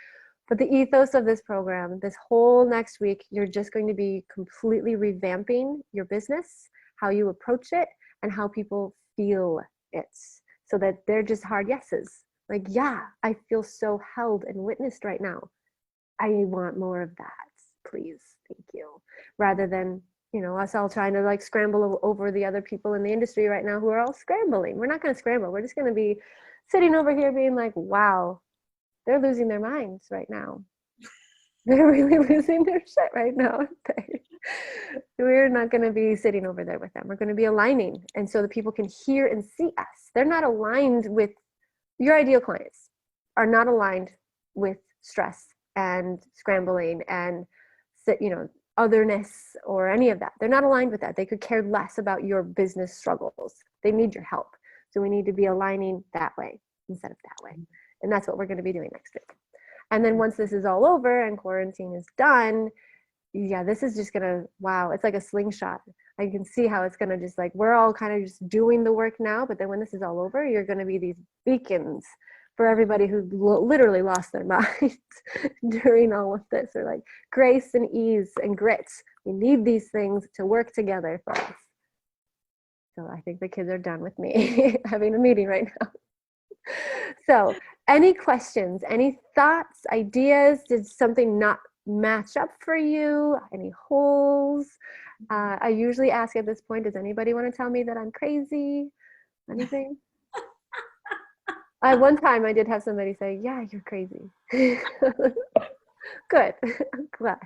But the ethos of this program, this whole next week, you're just going to be completely revamping your business, how you approach it, and how people feel it, so that they're just hard yeses. Like, yeah, I feel so held and witnessed right now. I want more of that, please, thank you. Rather than, you know, us all trying to like scramble over the other people in the industry right now who are all scrambling. We're not going to scramble. We're just going to be sitting over here being like, wow, they're losing their minds right now. They're really losing their shit right now. We're not going to be sitting over there with them. We're going to be aligning. And so the people can hear and see us. They're not aligned with, your ideal clients are not aligned with stress and scrambling and, you know, otherness or any of that. They're not aligned with that. They could care less about your business struggles. They need your help. So we need to be aligning that way instead of that way. And that's what we're going to be doing next week. And then once this is all over and quarantine is done, yeah, this is just going to, wow, it's like a slingshot. I can see how it's going to just like, we're all kind of just doing the work now, but then when this is all over, you're going to be these beacons for everybody who literally lost their minds during all of this. Or like grace and ease and grit. We need these things to work together for us. So I think the kids are done with me having a meeting right now. So any questions, any thoughts, ideas? Did something not match up for you? Any holes? I usually ask at this point, does anybody want to tell me that I'm crazy? Anything? One time I did have somebody say, yeah, you're crazy. Good. I'm glad.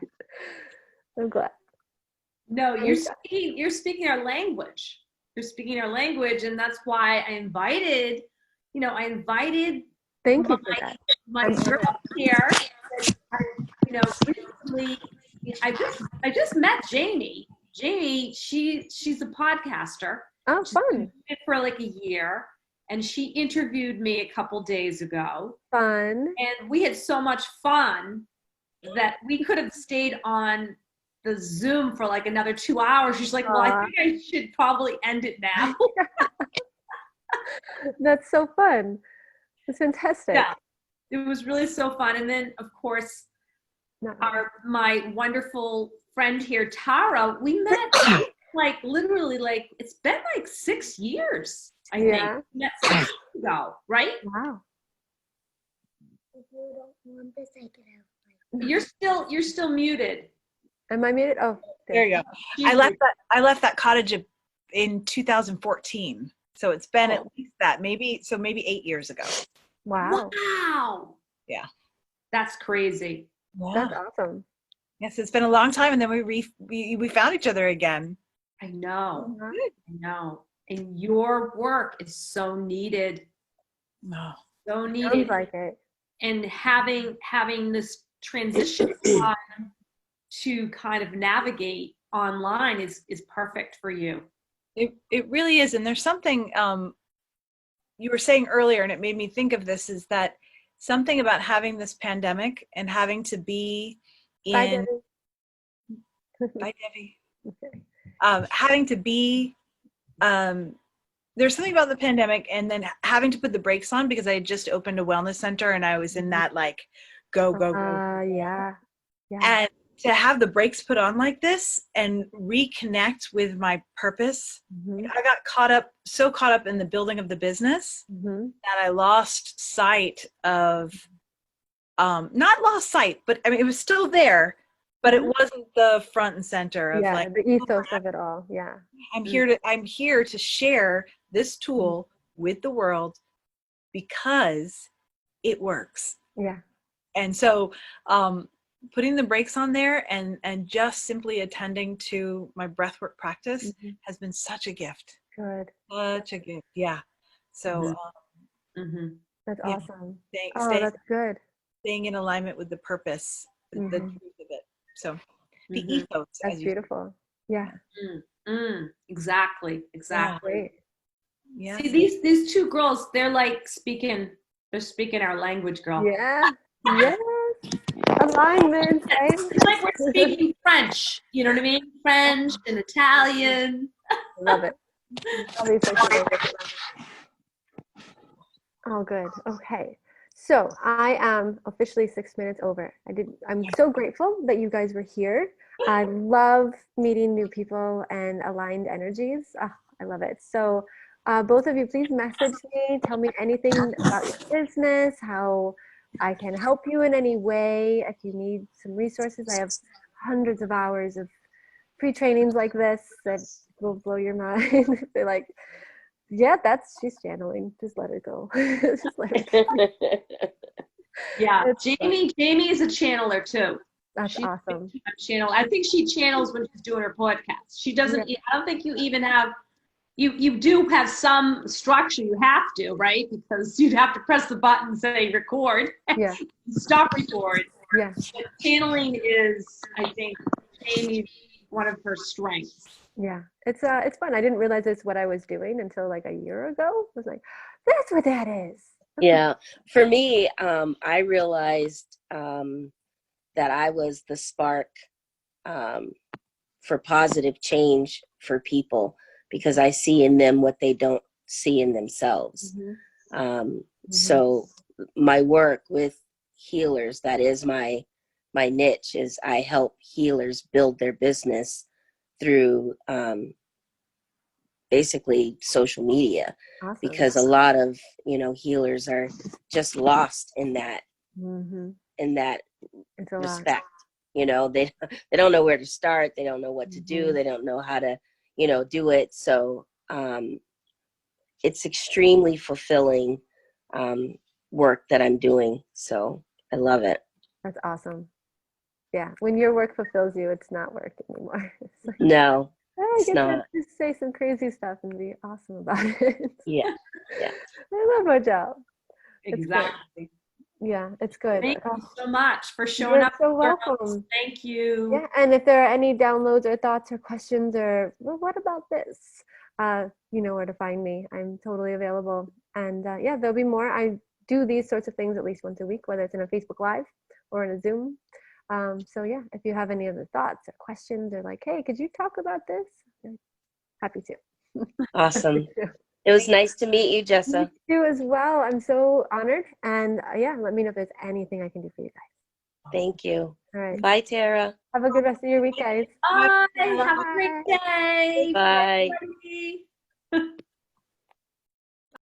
No, you're speaking our language. You're speaking our language, and that's why I invited Thank you for that. My girl here. You know, recently I just met Jamie. Jamie, she's a podcaster. Oh, She's fun. been doing it for like a year, and she interviewed me a couple days ago. Fun. And we had so much fun that we could have stayed on the Zoom for like another 2 hours. She's like, well, I think I should probably end it now. That's so fun. It's fantastic. Yeah, it was really so fun. And then, of course, my wonderful friend here, Tara, we met like literally like, it's been like 6 years, I think. We met 6 years ago, right? Wow. You're still muted. Am I muted? Oh, there you go. I left that cottage in 2014. So it's been at least that, maybe 8 years ago. Wow. Yeah. That's crazy. Yeah. That's awesome. Yes, it's been a long time, and then we found each other again. I know. I know. And your work is so needed. No. So needed. Sounds like it. And having this transition time to kind of navigate online is perfect for you. It really is. And there's something you were saying earlier, and it made me think of this, is that something about having this pandemic and having to be in Bye, Debbie. Okay. Having to be there's something about the pandemic and then having to put the brakes on, because I had just opened a wellness center and I was in that like go. Yeah. And to have the brakes put on like this and reconnect with my purpose. Mm-hmm. I got so caught up in the building of the business that I lost sight of, not lost sight, but I mean, it was still there, but it wasn't the front and center of like the ethos of it all. Yeah. I'm here to share this tool with the world because it works. Yeah. And so putting the brakes on there and just simply attending to my breathwork practice has been such a gift. Good. Such a gift. Yeah. So That's yeah, awesome. stay, That's good. staying in alignment with the purpose, the truth of it. So the ethos. That's beautiful. Yeah. Exactly. Great. Yeah. See, these two girls, they're speaking our language, girl. Yeah. Yes. Alignment. Right? It's like we're speaking French. You know what I mean? French and Italian. Love it. Obviously. Oh, good. Okay. So I am officially 6 minutes over. I'm so grateful that you guys were here. I love meeting new people and aligned energies. Oh, I love it. So both of you, please message me. Tell me anything about your business, how I can help you in any way. If you need some resources, I have hundreds of hours of pre-trainings like this that will blow your mind. They're like, yeah, she's channeling. Just let her go. Just let her go. Yeah, Jamie is a channeler too. That's awesome. I think she channels when she's doing her podcast. She doesn't. I don't think you even have. You do have some structure. You have to, right? Because you'd have to press the button, say record, stop record. Yeah. But channeling is, I think, Jamie's one of her strengths. Yeah, it's fun. I didn't realize it's what I was doing until like a year ago. I was like, that's what that is. Yeah, for me, I realized that I was the spark for positive change for people, because I see in them what they don't see in themselves. So my work with healers, that is my niche, is I help healers build their business through basically social media. Awesome. Because a lot of healers are just lost in that respect. They don't know where to start, they don't know what to do, they don't know how to do it. So it's extremely fulfilling work that I'm doing, so I love it. That's awesome. Yeah, when your work fulfills you, it's not work anymore. It's like, no, I get to just say some crazy stuff and be awesome about it. Yeah. I love my job. Exactly. Yeah, it's good. Thank you so much for showing up. You're so welcome. Thank you. Yeah, and if there are any downloads or thoughts or questions or, well, what about this? You know where to find me. I'm totally available. And there'll be more. I do these sorts of things at least once a week, whether it's in a Facebook Live or in a Zoom. So yeah, if you have any other thoughts or questions or like, hey, could you talk about this? Happy to. Awesome. It was nice to meet you, Jessa. You as well. I'm so honored. And let me know if there's anything I can do for you guys. Thank you. All right. Bye, Tara. Have a good rest of your week, guys. Bye. Have a great day. Bye.